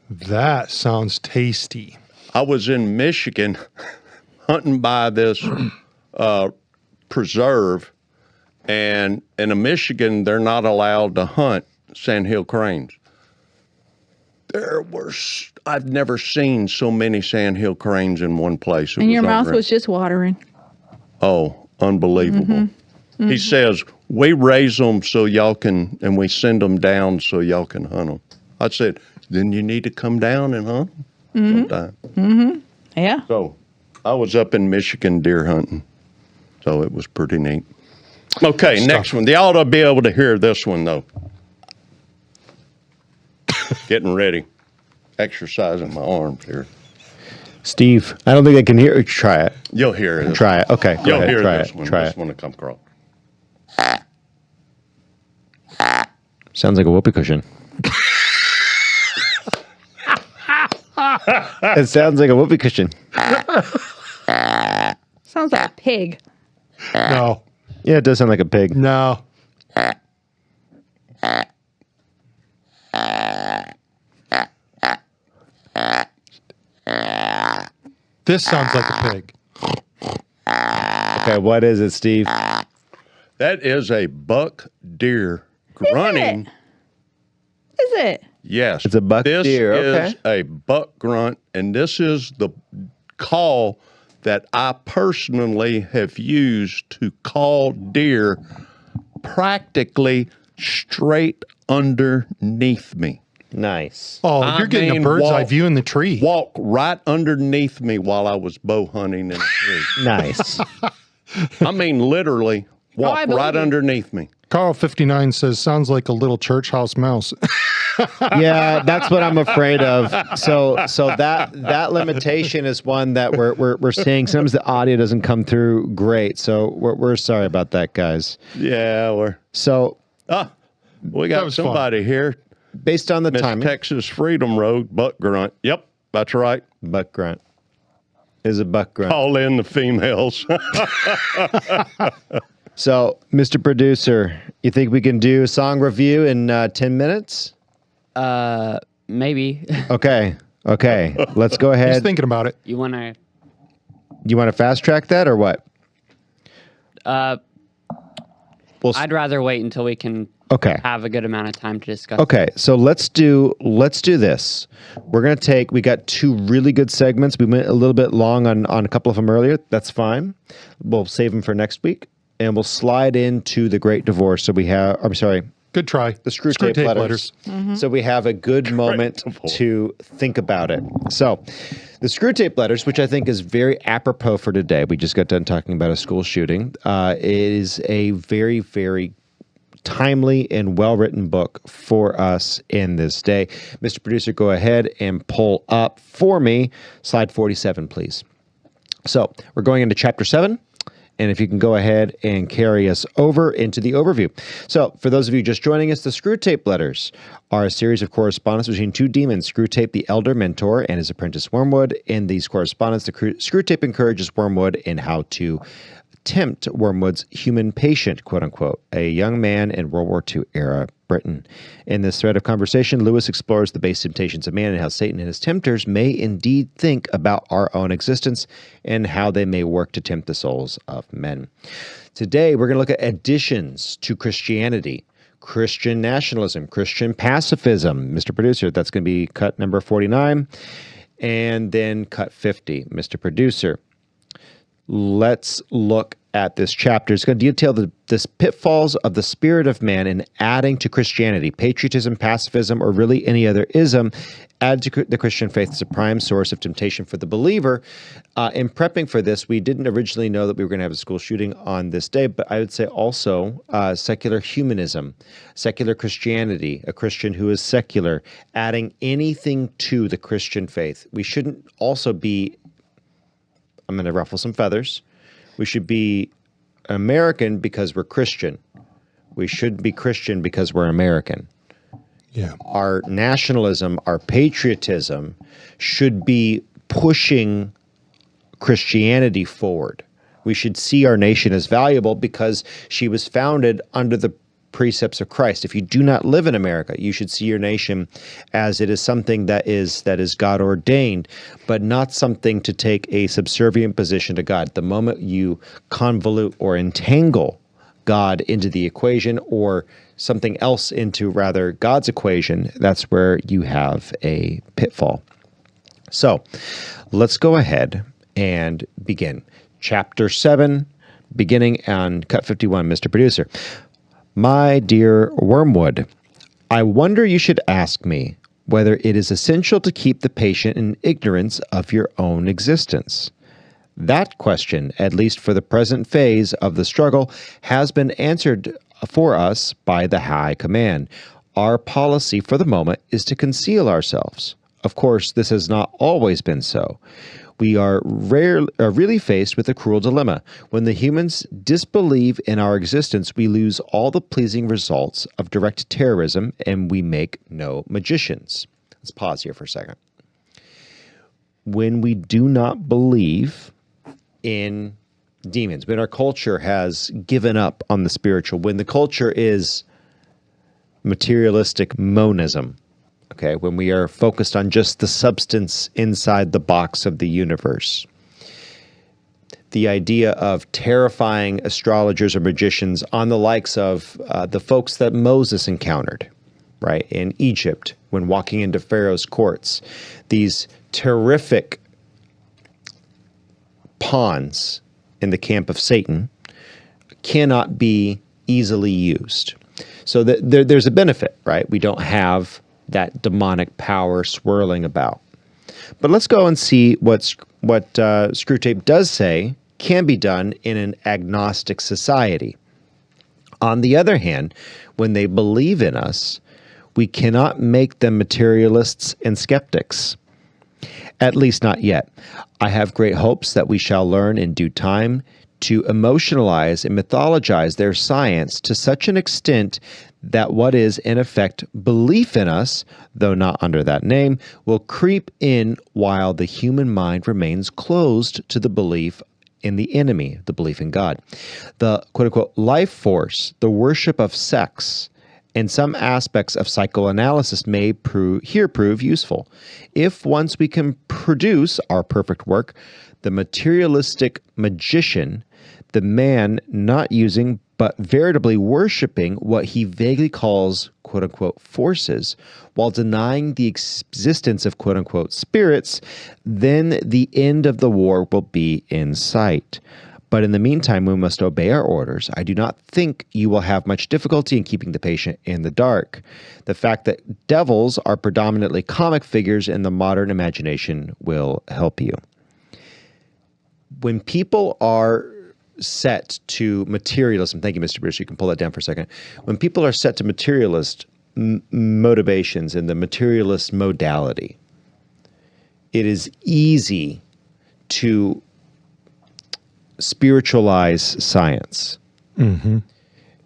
That sounds tasty. I was in Michigan hunting by this preserve, and in Michigan, they're not allowed to hunt sandhill cranes. I've never seen so many sandhill cranes in one place. And your mouth was just watering. Oh, unbelievable. He says, we raise them so y'all can, and we send them down so y'all can hunt them. I said, then you need to come down and hunt them sometime. Yeah. So I was up in Michigan deer hunting. So it was pretty neat. Okay, next one. They ought to be able to hear this one, though. Getting ready. Exercising my arms here. Steve, I don't think I can hear it. Try it. You'll hear it. Try it. Okay. You'll hear Try this it. one. Try This it. one will come across. Sounds like a whoopee cushion. It sounds like a whoopee cushion. Sounds like a pig. No. Yeah, it does sound like a pig. No. This sounds like a pig. Okay, what is it, Steve? That is a buck deer grunting. Is it? Yes. It's a buck this deer, okay. is a buck grunt, and this is the call that I personally have used to call deer practically straight underneath me. Nice. Oh, you're getting a bird's eye view in the tree. Walk right underneath me while I was bow hunting in a tree. Nice. I mean, literally walk I believe right you. underneath me. Carl 59 says, sounds like a little church house mouse. Yeah, that's what I'm afraid of. So that limitation is one that we're seeing. Sometimes the audio doesn't come through great. So we're sorry about that, guys. Yeah, we got somebody here. Based on the Miss timing. Texas Freedom Road, buck grunt. Yep, that's right. Buck grunt. Is a buck grunt. Call in the females. So, Mr. Producer, you think we can do a song review in 10 minutes? Maybe. Okay. Let's go ahead. He's thinking about it. You want to? You want to fast track that or what? I'd rather wait until we can have a good amount of time to discuss. Okay, so let's do this. We're gonna we got two really good segments. We went a little bit long on a couple of them earlier. That's fine. We'll save them for next week, and we'll slide into the Great Divorce. So we have. I'm sorry. Good try. The screw tape letters. So we have a good moment to think about it. So the screw tape letters, which I think is very apropos for today. We just got done talking about a school shooting. Is a very, very timely and well-written book for us in this day. Mr. Producer, go ahead and pull up for me slide 47, please. So we're going into chapter 7. And if you can go ahead and carry us over into the overview. So for those of you just joining us, the Screwtape Letters are a series of correspondence between two demons, Screwtape, the elder mentor, and his apprentice Wormwood. In these correspondence, the Screwtape encourages Wormwood in how to tempt Wormwood's human patient, quote unquote, a young man in World War II era Britain. In this thread of conversation, Lewis explores the base temptations of man and how Satan and his tempters may indeed think about our own existence and how they may work to tempt the souls of men. Today, we're going to look at additions to Christianity. Christian nationalism, Christian pacifism. Mr. Producer, that's going to be cut number 49, and then cut 50. Mr. Producer, let's look at this chapter. It's going to detail the pitfalls of the spirit of man in adding to Christianity. Patriotism, pacifism, or really any other ism add to the Christian faith as a prime source of temptation for the believer. In prepping for this, we didn't originally know that we were going to have a school shooting on this day, but I would say also secular humanism, secular Christianity, a Christian who is secular, adding anything to the Christian faith. We shouldn't also be, I'm going to ruffle some feathers, we should be American because we're Christian. We should be Christian because we're American. Yeah. Our nationalism, our patriotism should be pushing Christianity forward. We should see our nation as valuable because she was founded under the precepts of Christ. If you do not live in America, you should see your nation as it is something that is God ordained, but not something to take a subservient position to God. The moment you convolute or entangle God into the equation, or something else into rather God's equation, that's where you have a pitfall. So let's go ahead and begin. Chapter 7, beginning on cut 51, Mr. Producer. My dear Wormwood, I wonder you should ask me whether it is essential to keep the patient in ignorance of your own existence. That question, at least for the present phase of the struggle, has been answered for us by the High Command. Our policy for the moment is to conceal ourselves. Of course, this has not always been so. We are really faced with a cruel dilemma. When the humans disbelieve in our existence, we lose all the pleasing results of direct terrorism, and we make no magicians. Let's pause here for a second. When we do not believe in demons, when our culture has given up on the spiritual, when the culture is materialistic monism, okay, when we are focused on just the substance inside the box of the universe. The idea of terrifying astrologers or magicians on the likes of the folks that Moses encountered, right, in Egypt when walking into Pharaoh's courts. These terrific pawns in the camp of Satan cannot be easily used. So there's a benefit, right? We don't have that demonic power swirling about. But let's go and see what Screwtape does say can be done in an agnostic society. On the other hand, when they believe in us, we cannot make them materialists and skeptics. At least not yet. I have great hopes that we shall learn in due time to emotionalize and mythologize their science to such an extent that what is, in effect, belief in us, though not under that name, will creep in while the human mind remains closed to the belief in the enemy, the belief in God. The quote-unquote life force, the worship of sex, and some aspects of psychoanalysis may prove useful. If once we can produce our perfect work, the materialistic magician, the man not using but veritably worshiping what he vaguely calls quote-unquote forces, while denying the existence of quote-unquote spirits, then the end of the war will be in sight. But in the meantime, we must obey our orders. I do not think you will have much difficulty in keeping the patient in the dark. The fact that devils are predominantly comic figures in the modern imagination will help you. When people are set to materialism, thank you, Mr. Bruce, you can pull that down for a second. When people are set to materialist motivations and the materialist modality, it is easy to spiritualize science. Mm-hmm.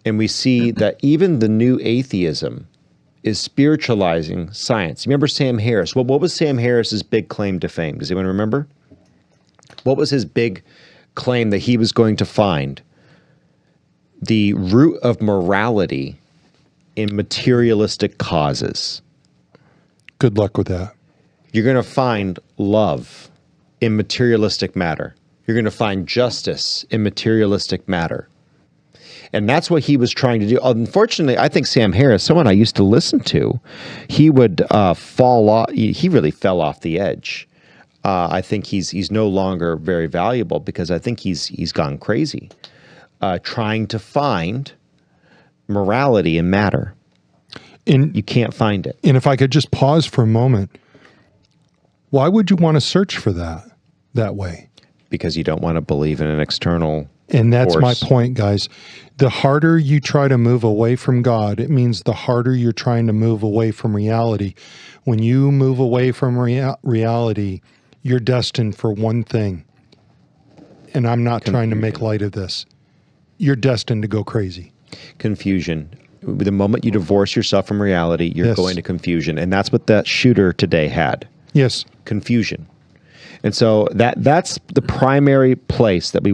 And we see that even the new atheism is spiritualizing science. Remember Sam Harris? What was Sam Harris's big claim to fame? Does anyone remember? What was his big claim that he was going to find the root of morality in materialistic causes? Good luck with that. You're going to find love in materialistic matter. You're going to find justice in materialistic matter. And that's what he was trying to do. Unfortunately, I think Sam Harris, someone I used to listen to, he would fall off. He really fell off the edge. I think he's no longer very valuable because I think he's gone crazy, trying to find morality in matter. And you can't find it. And if I could just pause for a moment, why would you want to search for that way? Because you don't want to believe in an external And that's force. my point, guys. The harder you try to move away from God, it means the harder you're trying to move away from reality. When you move away from reality, you're destined for one thing. And I'm not trying to make light of this. You're destined to go crazy. Confusion. The moment you divorce yourself from reality, you're going to confusion. And that's what that shooter today had. Yes. Confusion. And so that's the primary place that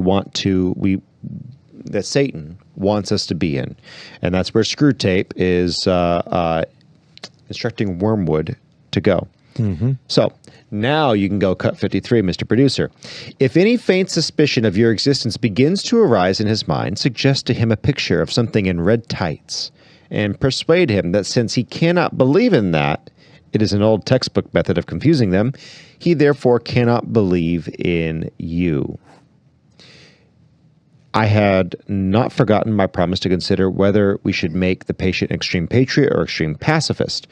that Satan wants us to be in. And that's where Screwtape is instructing Wormwood to go. Mm-hmm. So now you can go cut 53, Mr. Producer. If any faint suspicion of your existence begins to arise in his mind, suggest to him a picture of something in red tights and persuade him that since he cannot believe in that, it is an old textbook method of confusing them, he therefore cannot believe in you. I had not forgotten my promise to consider whether we should make the patient extreme patriot or extreme pacifist.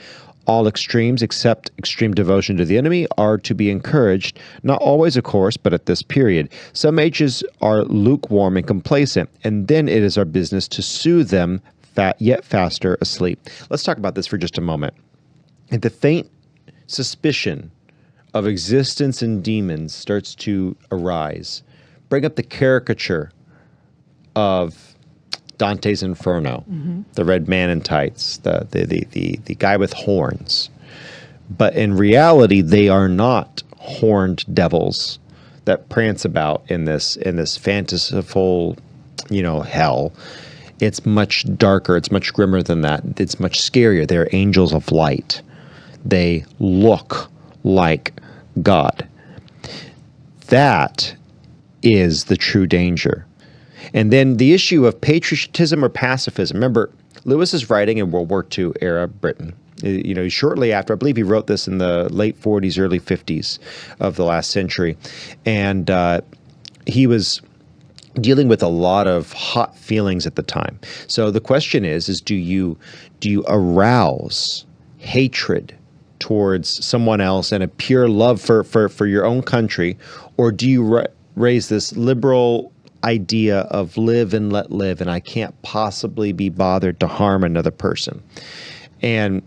All extremes except extreme devotion to the enemy are to be encouraged, not always, of course, but at this period. Some ages are lukewarm and complacent, and then it is our business to soothe them yet faster asleep. Let's talk about this for just a moment. If the faint suspicion of existence in demons starts to arise, bring up the caricature of Dante's Inferno, the red man in tights, the guy with horns. But in reality, they are not horned devils that prance about in this fanciful, hell. It's much darker. It's much grimmer than that. It's much scarier. They're angels of light. They look like God. That is the true danger. And then the issue of patriotism or pacifism. Remember, Lewis is writing in World War II era Britain. Shortly after, I believe he wrote this in the late 40s, early 50s of the last century. And he was dealing with a lot of hot feelings at the time. So the question is do you arouse hatred towards someone else and a pure love for your own country, or do you raise this liberal idea of live and let live, and I can't possibly be bothered to harm another person? And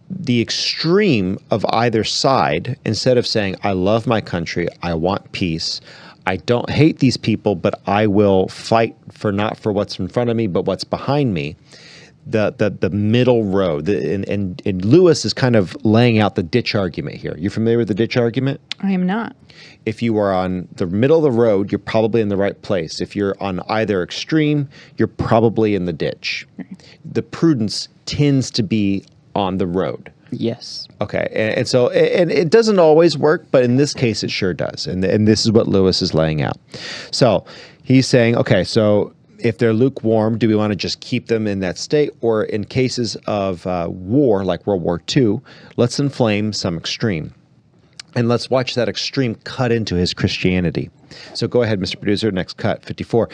the extreme of either side, instead of saying, I love my country, I want peace, I don't hate these people, but I will fight not for what's in front of me, but what's behind me, the middle road. And Lewis is kind of laying out the ditch argument here. You familiar with the ditch argument? I am not. If you are on the middle of the road, you're probably in the right place. If you're on either extreme, you're probably in the ditch. The prudence tends to be on the road. Yes. Okay. And so it doesn't always work, but in this case, it sure does. And this is what Lewis is laying out. So he's saying, okay, so if they're lukewarm, do we want to just keep them in that state? Or in cases of war, like World War II, let's inflame some extreme. And let's watch that extreme cut into his Christianity. So go ahead, Mr. Producer, next cut, 54.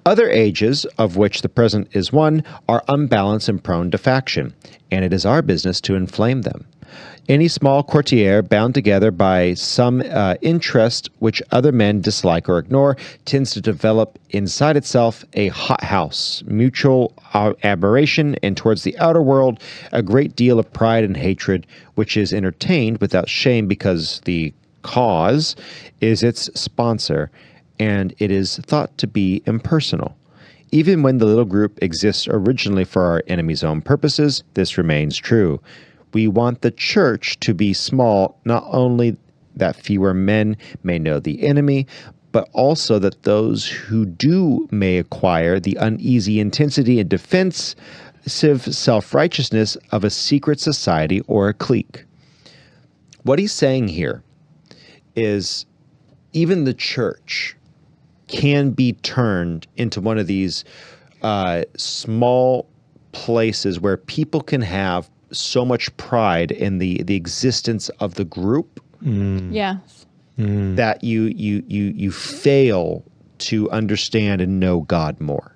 Other ages, of which the present is one, are unbalanced and prone to faction, and it is our business to inflame them. Any small courtier bound together by some interest which other men dislike or ignore tends to develop inside itself a hothouse, mutual aberration, and towards the outer world a great deal of pride and hatred, which is entertained without shame because the cause is its sponsor, and it is thought to be impersonal. Even when the little group exists originally for our enemy's own purposes, this remains true. We want the church to be small, not only that fewer men may know the enemy, but also that those who do may acquire the uneasy intensity and defensive self-righteousness of a secret society or a clique. What he's saying here is even the church can be turned into one of these small places where people can have so much pride in the existence of the group Yes. that you fail to understand and know God more.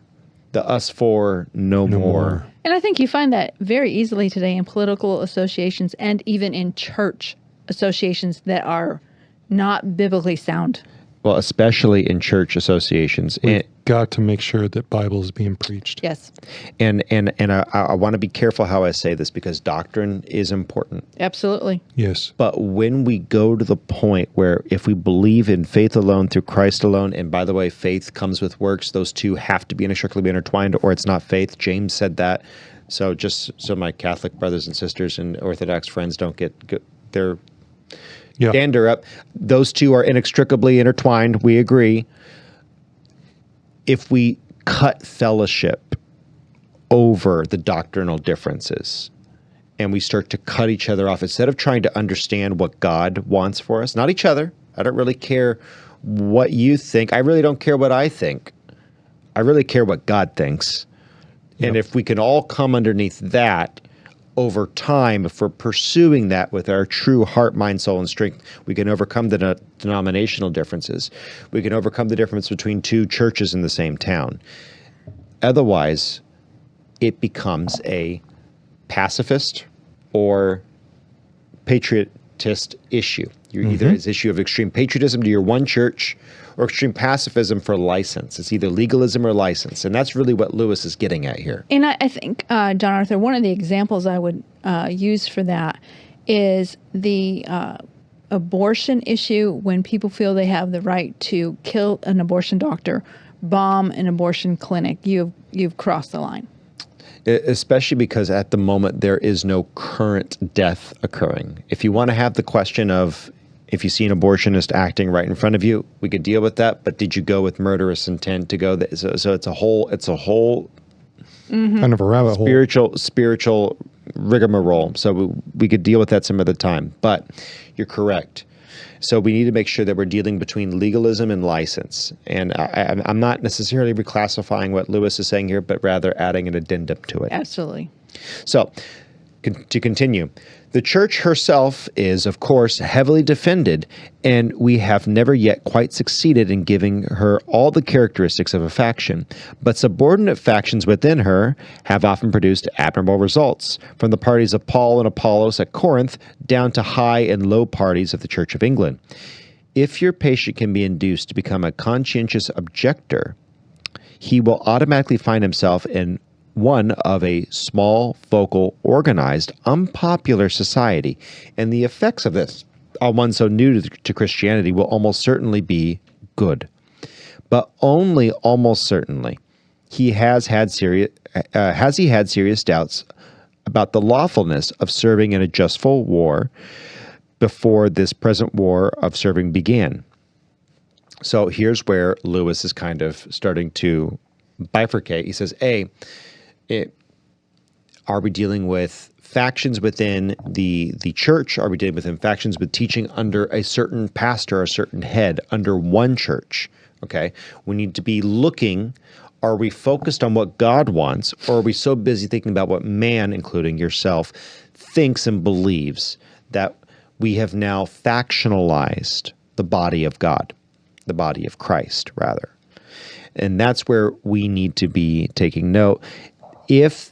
The us for no more. And I think you find that very easily today in political associations and even in church associations that are not biblically sound. Well, especially in church associations. We've got to make sure that Bible is being preached. Yes. And I want to be careful how I say this because doctrine is important. Absolutely. Yes. But when we go to the point where if we believe in faith alone through Christ alone, and by the way, faith comes with works, those two have to be inextricably intertwined or it's not faith. James said that. So just so my Catholic brothers and sisters and Orthodox friends don't get their dander up, those two are inextricably intertwined. We agree. If we cut fellowship over the doctrinal differences and we start to cut each other off, instead of trying to understand what God wants for us, not each other. I don't really care what you think. I really don't care what I think. I really care what God thinks. And if we can all come underneath that over time, if we're pursuing that with our true heart, mind, soul, and strength, we can overcome the denominational differences. We can overcome the difference between two churches in the same town. Otherwise, it becomes a pacifist or patriotist issue. You're either it's an issue of extreme patriotism to your one church or extreme pacifism for license. It's either legalism or license. And that's really what Lewis is getting at here. And I think, John Arthur, one of the examples I would use for that is the abortion issue when people feel they have the right to kill an abortion doctor, bomb an abortion clinic. You've crossed the line. Especially because at the moment there is no current death occurring. If you want to have the question of if you see an abortionist acting right in front of you, we could deal with that. But did you go with murderous intent to go? So it's a whole kind of a rabbit hole. Spiritual rigmarole. So we could deal with that some other time. But you're correct. So we need to make sure that we're dealing between legalism and license. And I'm not necessarily reclassifying what Lewis is saying here, but rather adding an addendum to it. Absolutely. So to continue, the church herself is, of course, heavily defended, and we have never yet quite succeeded in giving her all the characteristics of a faction. But subordinate factions within her have often produced admirable results, from the parties of Paul and Apollos at Corinth down to high and low parties of the Church of England. If your patient can be induced to become a conscientious objector, he will automatically find himself in one of a small, vocal, organized, unpopular society. And the effects of this on one so new to Christianity will almost certainly be good. But only almost certainly has he had serious doubts about the lawfulness of serving in a just full war before this present war of serving began. So here's where Lewis is kind of starting to bifurcate. He says, are we dealing with factions within the church? Are we dealing with factions with teaching under a certain pastor, a certain head, under one church? Okay, we need to be looking, are we focused on what God wants, or are we so busy thinking about what man, including yourself, thinks and believes, that we have now factionalized the body of God, the body of Christ, rather. And that's where we need to be taking note. If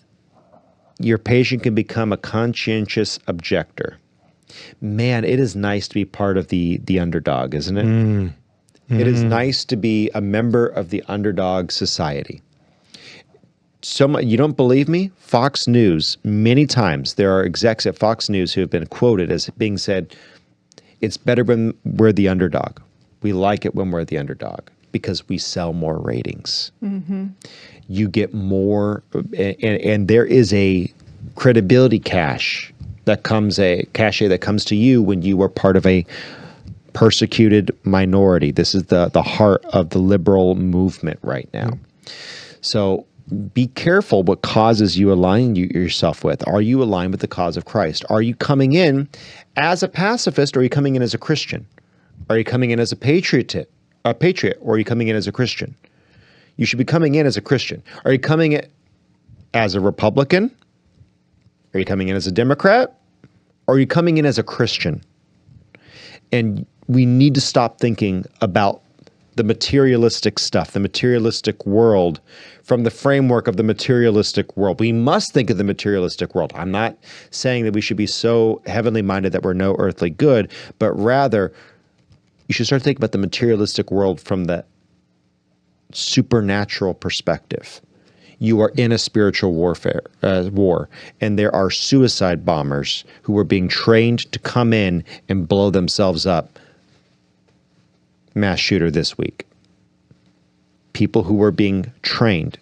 your patient can become a conscientious objector, man, it is nice to be part of the underdog, isn't it? It is nice to be a member of the underdog society. You don't believe me? Fox News, many times, there are execs at Fox News who have been quoted as being said, it's better when we're the underdog. We like it when we're the underdog. because we sell more ratings. You get more, and there is a credibility cachet that comes to you when you are part of a persecuted minority. This is the heart of the liberal movement right now. So be careful what causes you align yourself with. Are you aligned with the cause of Christ? Are you coming in as a pacifist, or are you coming in as a Christian? Are you coming in as a patriot, or are you coming in as a Christian? You should be coming in as a Christian. Are you coming in as a Republican? Are you coming in as a Democrat? Or are you coming in as a Christian? And we need to stop thinking about the materialistic stuff, the materialistic world, from the framework of the materialistic world. We must think of the materialistic world. I'm not saying that we should be so heavenly minded that we're no earthly good, but rather you should start thinking about the materialistic world from the supernatural perspective. You are in a spiritual war, and there are suicide bombers who are being trained to come in and blow themselves up. Mass shooter this week. People who were being trained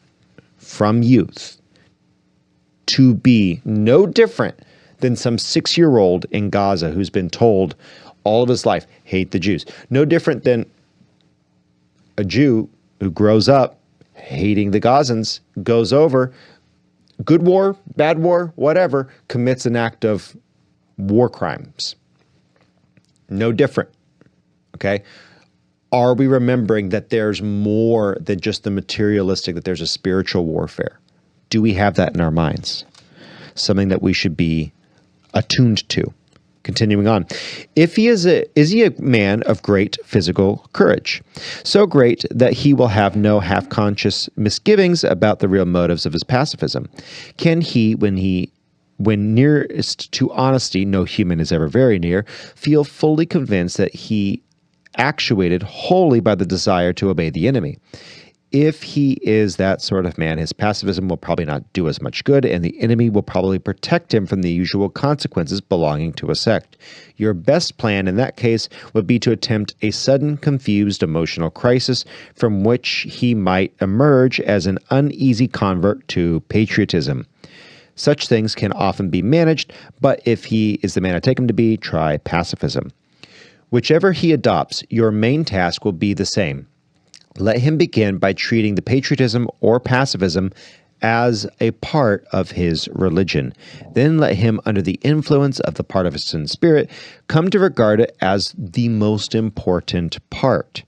from youth to be no different than some 6-year-old in Gaza who's been told all of his life, hate the Jews. No different than a Jew who grows up hating the Gazans, goes over, good war, bad war, whatever, commits an act of war crimes. No different. Okay? Are we remembering that there's more than just the materialistic, that there's a spiritual warfare? Do we have that in our minds? Something that we should be attuned to. Continuing on. Is he a man of great physical courage? So great that he will have no half-conscious misgivings about the real motives of his pacifism. Can he, when nearest to honesty, no human is ever very near, feel fully convinced that he actuated wholly by the desire to obey the enemy? If he is that sort of man, his pacifism will probably not do as much good, and the enemy will probably protect him from the usual consequences belonging to a sect. Your best plan in that case would be to attempt a sudden, confused emotional crisis from which he might emerge as an uneasy convert to patriotism. Such things can often be managed, but if he is the man I take him to be, try pacifism. Whichever he adopts, your main task will be the same. Let him begin by treating the patriotism or pacifism as a part of his religion. Then let him, under the influence of the partisan spirit, come to regard it as the most important part.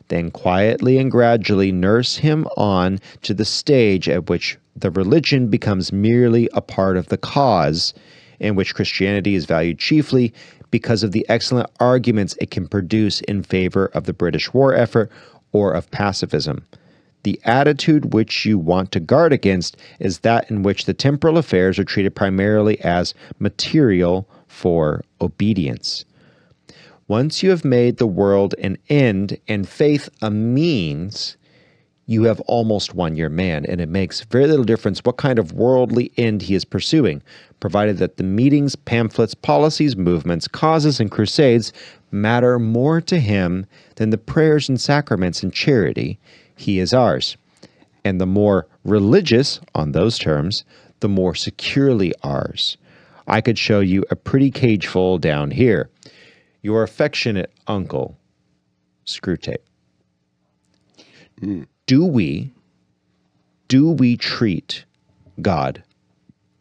Then quietly and gradually nurse him on to the stage at which the religion becomes merely a part of the cause, in which Christianity is valued chiefly because of the excellent arguments it can produce in favor of the British war effort or of pacifism. The attitude which you want to guard against is that in which the temporal affairs are treated primarily as material for obedience. Once you have made the world an end and faith a means, you have almost won your man, and it makes very little difference what kind of worldly end he is pursuing, provided that the meetings, pamphlets, policies, movements, causes, and crusades matter more to him than the prayers and sacraments and charity. He is ours. And the more religious, on those terms, the more securely ours. I could show you a pretty cageful down here. Your affectionate uncle, Screwtape. Do we treat God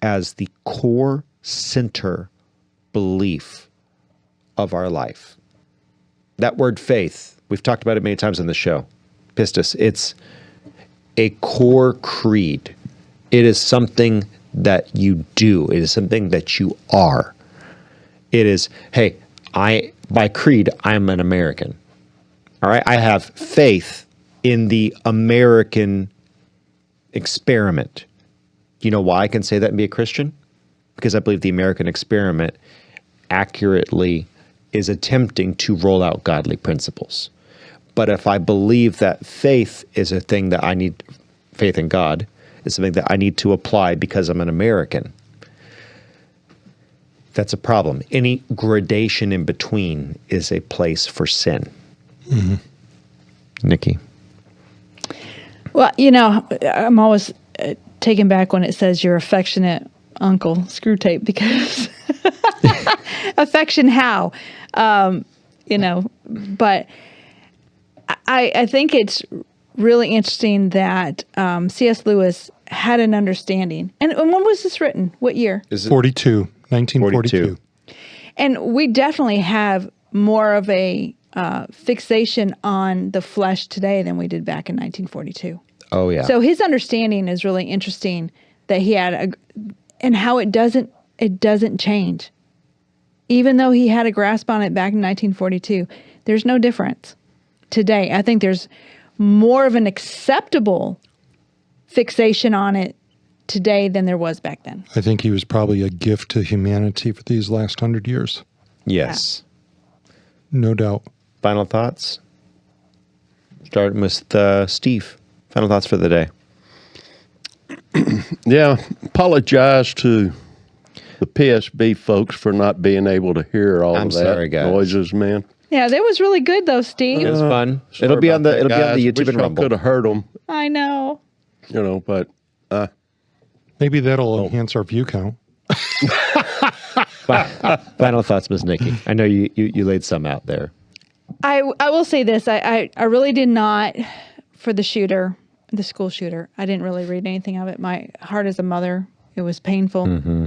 as the core center belief of our life? That word faith, we've talked about it many times on the show. Pistis, it's a core creed. It is something that you do. It is something that you are. It is, hey, by creed, I'm an American. All right, I have faith in the American experiment. You know why I can say that and be a Christian? Because I believe the American experiment accurately is attempting to roll out godly principles. But if I believe that faith is a thing that I need, faith in God is something that I need to apply because I'm an American, that's a problem. Any gradation in between is a place for sin. Mm-hmm. Nikki. Well, I'm always taken back when it says your affectionate uncle Screwtape, because affection how? But I think it's really interesting that C.S. Lewis had an understanding. And when was this written? What year? 1942. And we definitely have more of a fixation on the flesh today than we did back in 1942. Oh, yeah. So his understanding is really interesting, that he had and how it doesn't change. Even though he had a grasp on it back in 1942, there's no difference today. I think there's more of an acceptable fixation on it today than there was back then. I think he was probably a gift to humanity for these last 100 years. Yes. Yeah. No doubt. Final thoughts? Starting with Steve. Final thoughts for the day. Yeah, apologize to the PSB folks for not being able to hear all of that noises, man. Yeah, that was really good though, Steve. It was fun. It'll be on the YouTube and Rumble. Could have heard them. I know. But maybe that'll enhance our view count. Final thoughts, Ms. Nikki. I know you laid some out there. I will say this. I really did not, for the school shooter, I didn't really read anything of it. My heart as a mother, it was painful. Mm-hmm.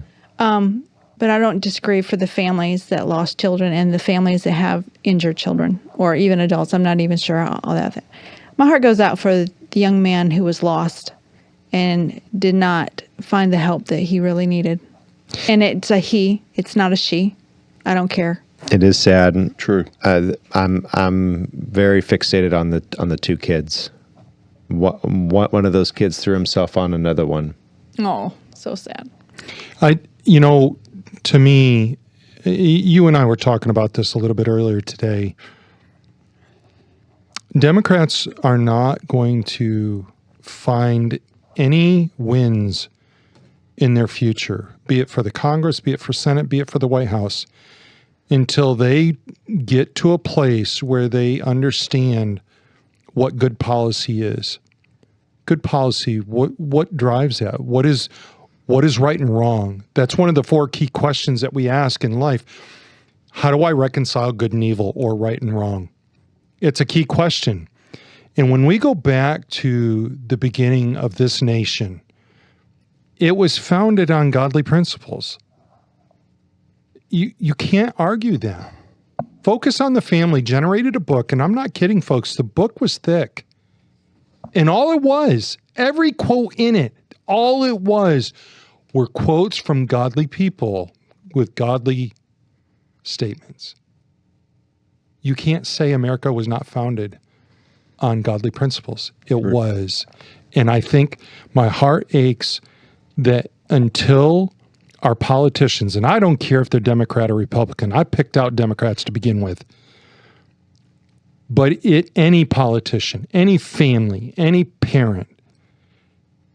But I don't disagree for the families that lost children and the families that have injured children or even adults. I'm not even sure all that. My heart goes out for the young man who was lost and did not find the help that he really needed. And it's a he, it's not a she. I don't care. It is sad. True. I'm very fixated on the two kids. One of those kids threw himself on another one. Oh, so sad. To me, you and I were talking about this a little bit earlier today. Democrats are not going to find any wins in their future, be it for the Congress, be it for Senate, be it for the White House, until they get to a place where they understand what good policy is. Good policy, what drives that? What is right and wrong? That's one of the 4 key questions that we ask in life. How do I reconcile good and evil or right and wrong? It's a key question. And when we go back to the beginning of this nation, it was founded on godly principles. You can't argue that. Focus on the Family generated a book, and I'm not kidding, folks. The book was thick. And all it was, every quote in it, all it was were quotes from godly people with godly statements. You can't say America was not founded on godly principles. It was. And I think my heart aches that until our politicians, and I don't care if they're Democrat or Republican, I picked out Democrats to begin with, but any politician, any family, any parent,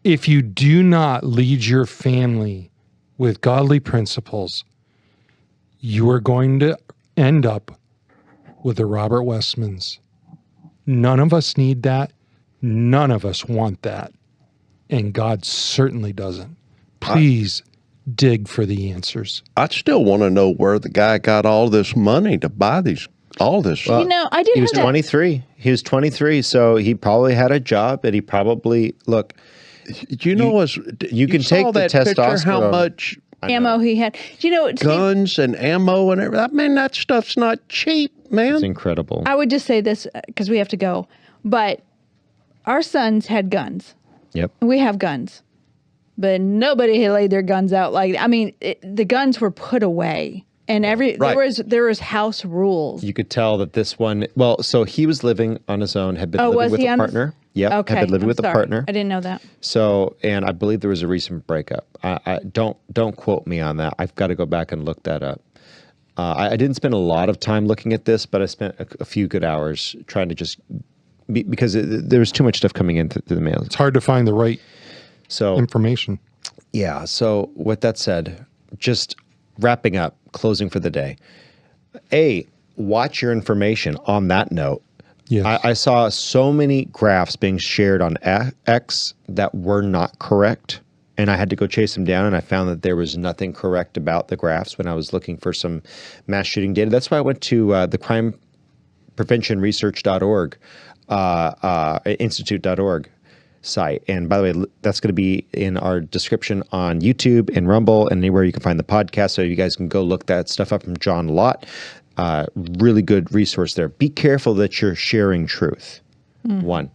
if you do not lead your family with godly principles, you are going to end up with the Robert Westmans. None of us need that. None of us want that. And God certainly doesn't. Please dig for the answers. I still want to know where the guy got all this money to buy all this. Well, I did. He was 23. He was 23, so he probably had a job, and he probably you can take the testosterone. How much ammo he had? Guns and ammo and everything. Man, that stuff's not cheap, man. It's incredible. I would just say this because we have to go, but our sons had guns. Yep. We have guns, but nobody had laid their guns out the guns were put away. And there was house rules. You could tell that this one. Well, so he was living on his own. Had been living with a partner. Yep. Okay. Had been living with a partner. I didn't know that. So, and I believe there was a recent breakup. I don't quote me on that. I've got to go back and look that up. I didn't spend a lot of time looking at this, but I spent a few good hours trying to just because there was too much stuff coming in through the mail. It's hard to find the right information. Yeah. So, with that said, just wrapping up. Closing for the day. Watch your information on that note. Yes. I saw so many graphs being shared on X that were not correct. And I had to go chase them down, and I found that there was nothing correct about the graphs when I was looking for some mass shooting data. That's why I went to the crimepreventionresearch.org, institute.org site. And by the way, that's going to be in our description on YouTube and Rumble and anywhere you can find the podcast. So you guys can go look that stuff up from John Lott. Really good resource there. Be careful that you're sharing truth. 1.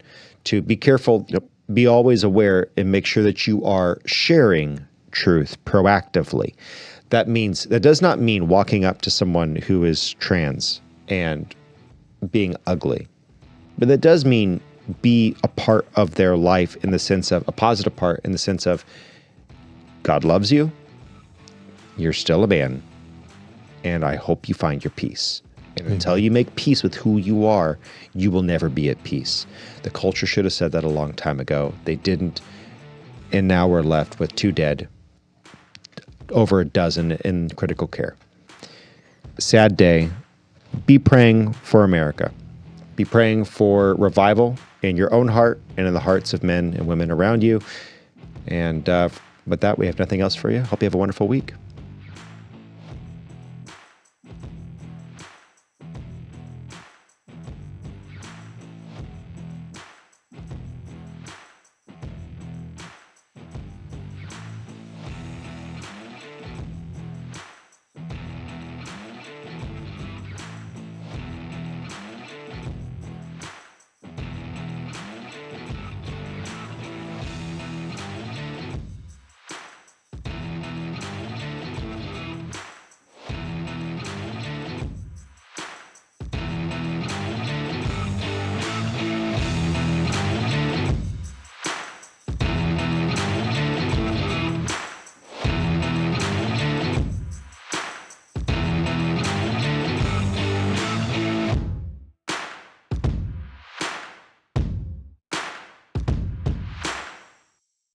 2, be careful. Be always aware and make sure that you are sharing truth proactively. That does not mean walking up to someone who is trans and being ugly, but that does mean be a part of their life in the sense of a positive part, in the sense of God loves you. You're still a man, and I hope you find your peace. And until you make peace with who you are, you will never be at peace. The culture should have said that a long time ago. They didn't. And now we're left with 2 dead, over a dozen in critical care. Sad day. Be praying for America. Be praying for revival in your own heart and in the hearts of men and women around you. And with that, we have nothing else for you. Hope you have a wonderful week.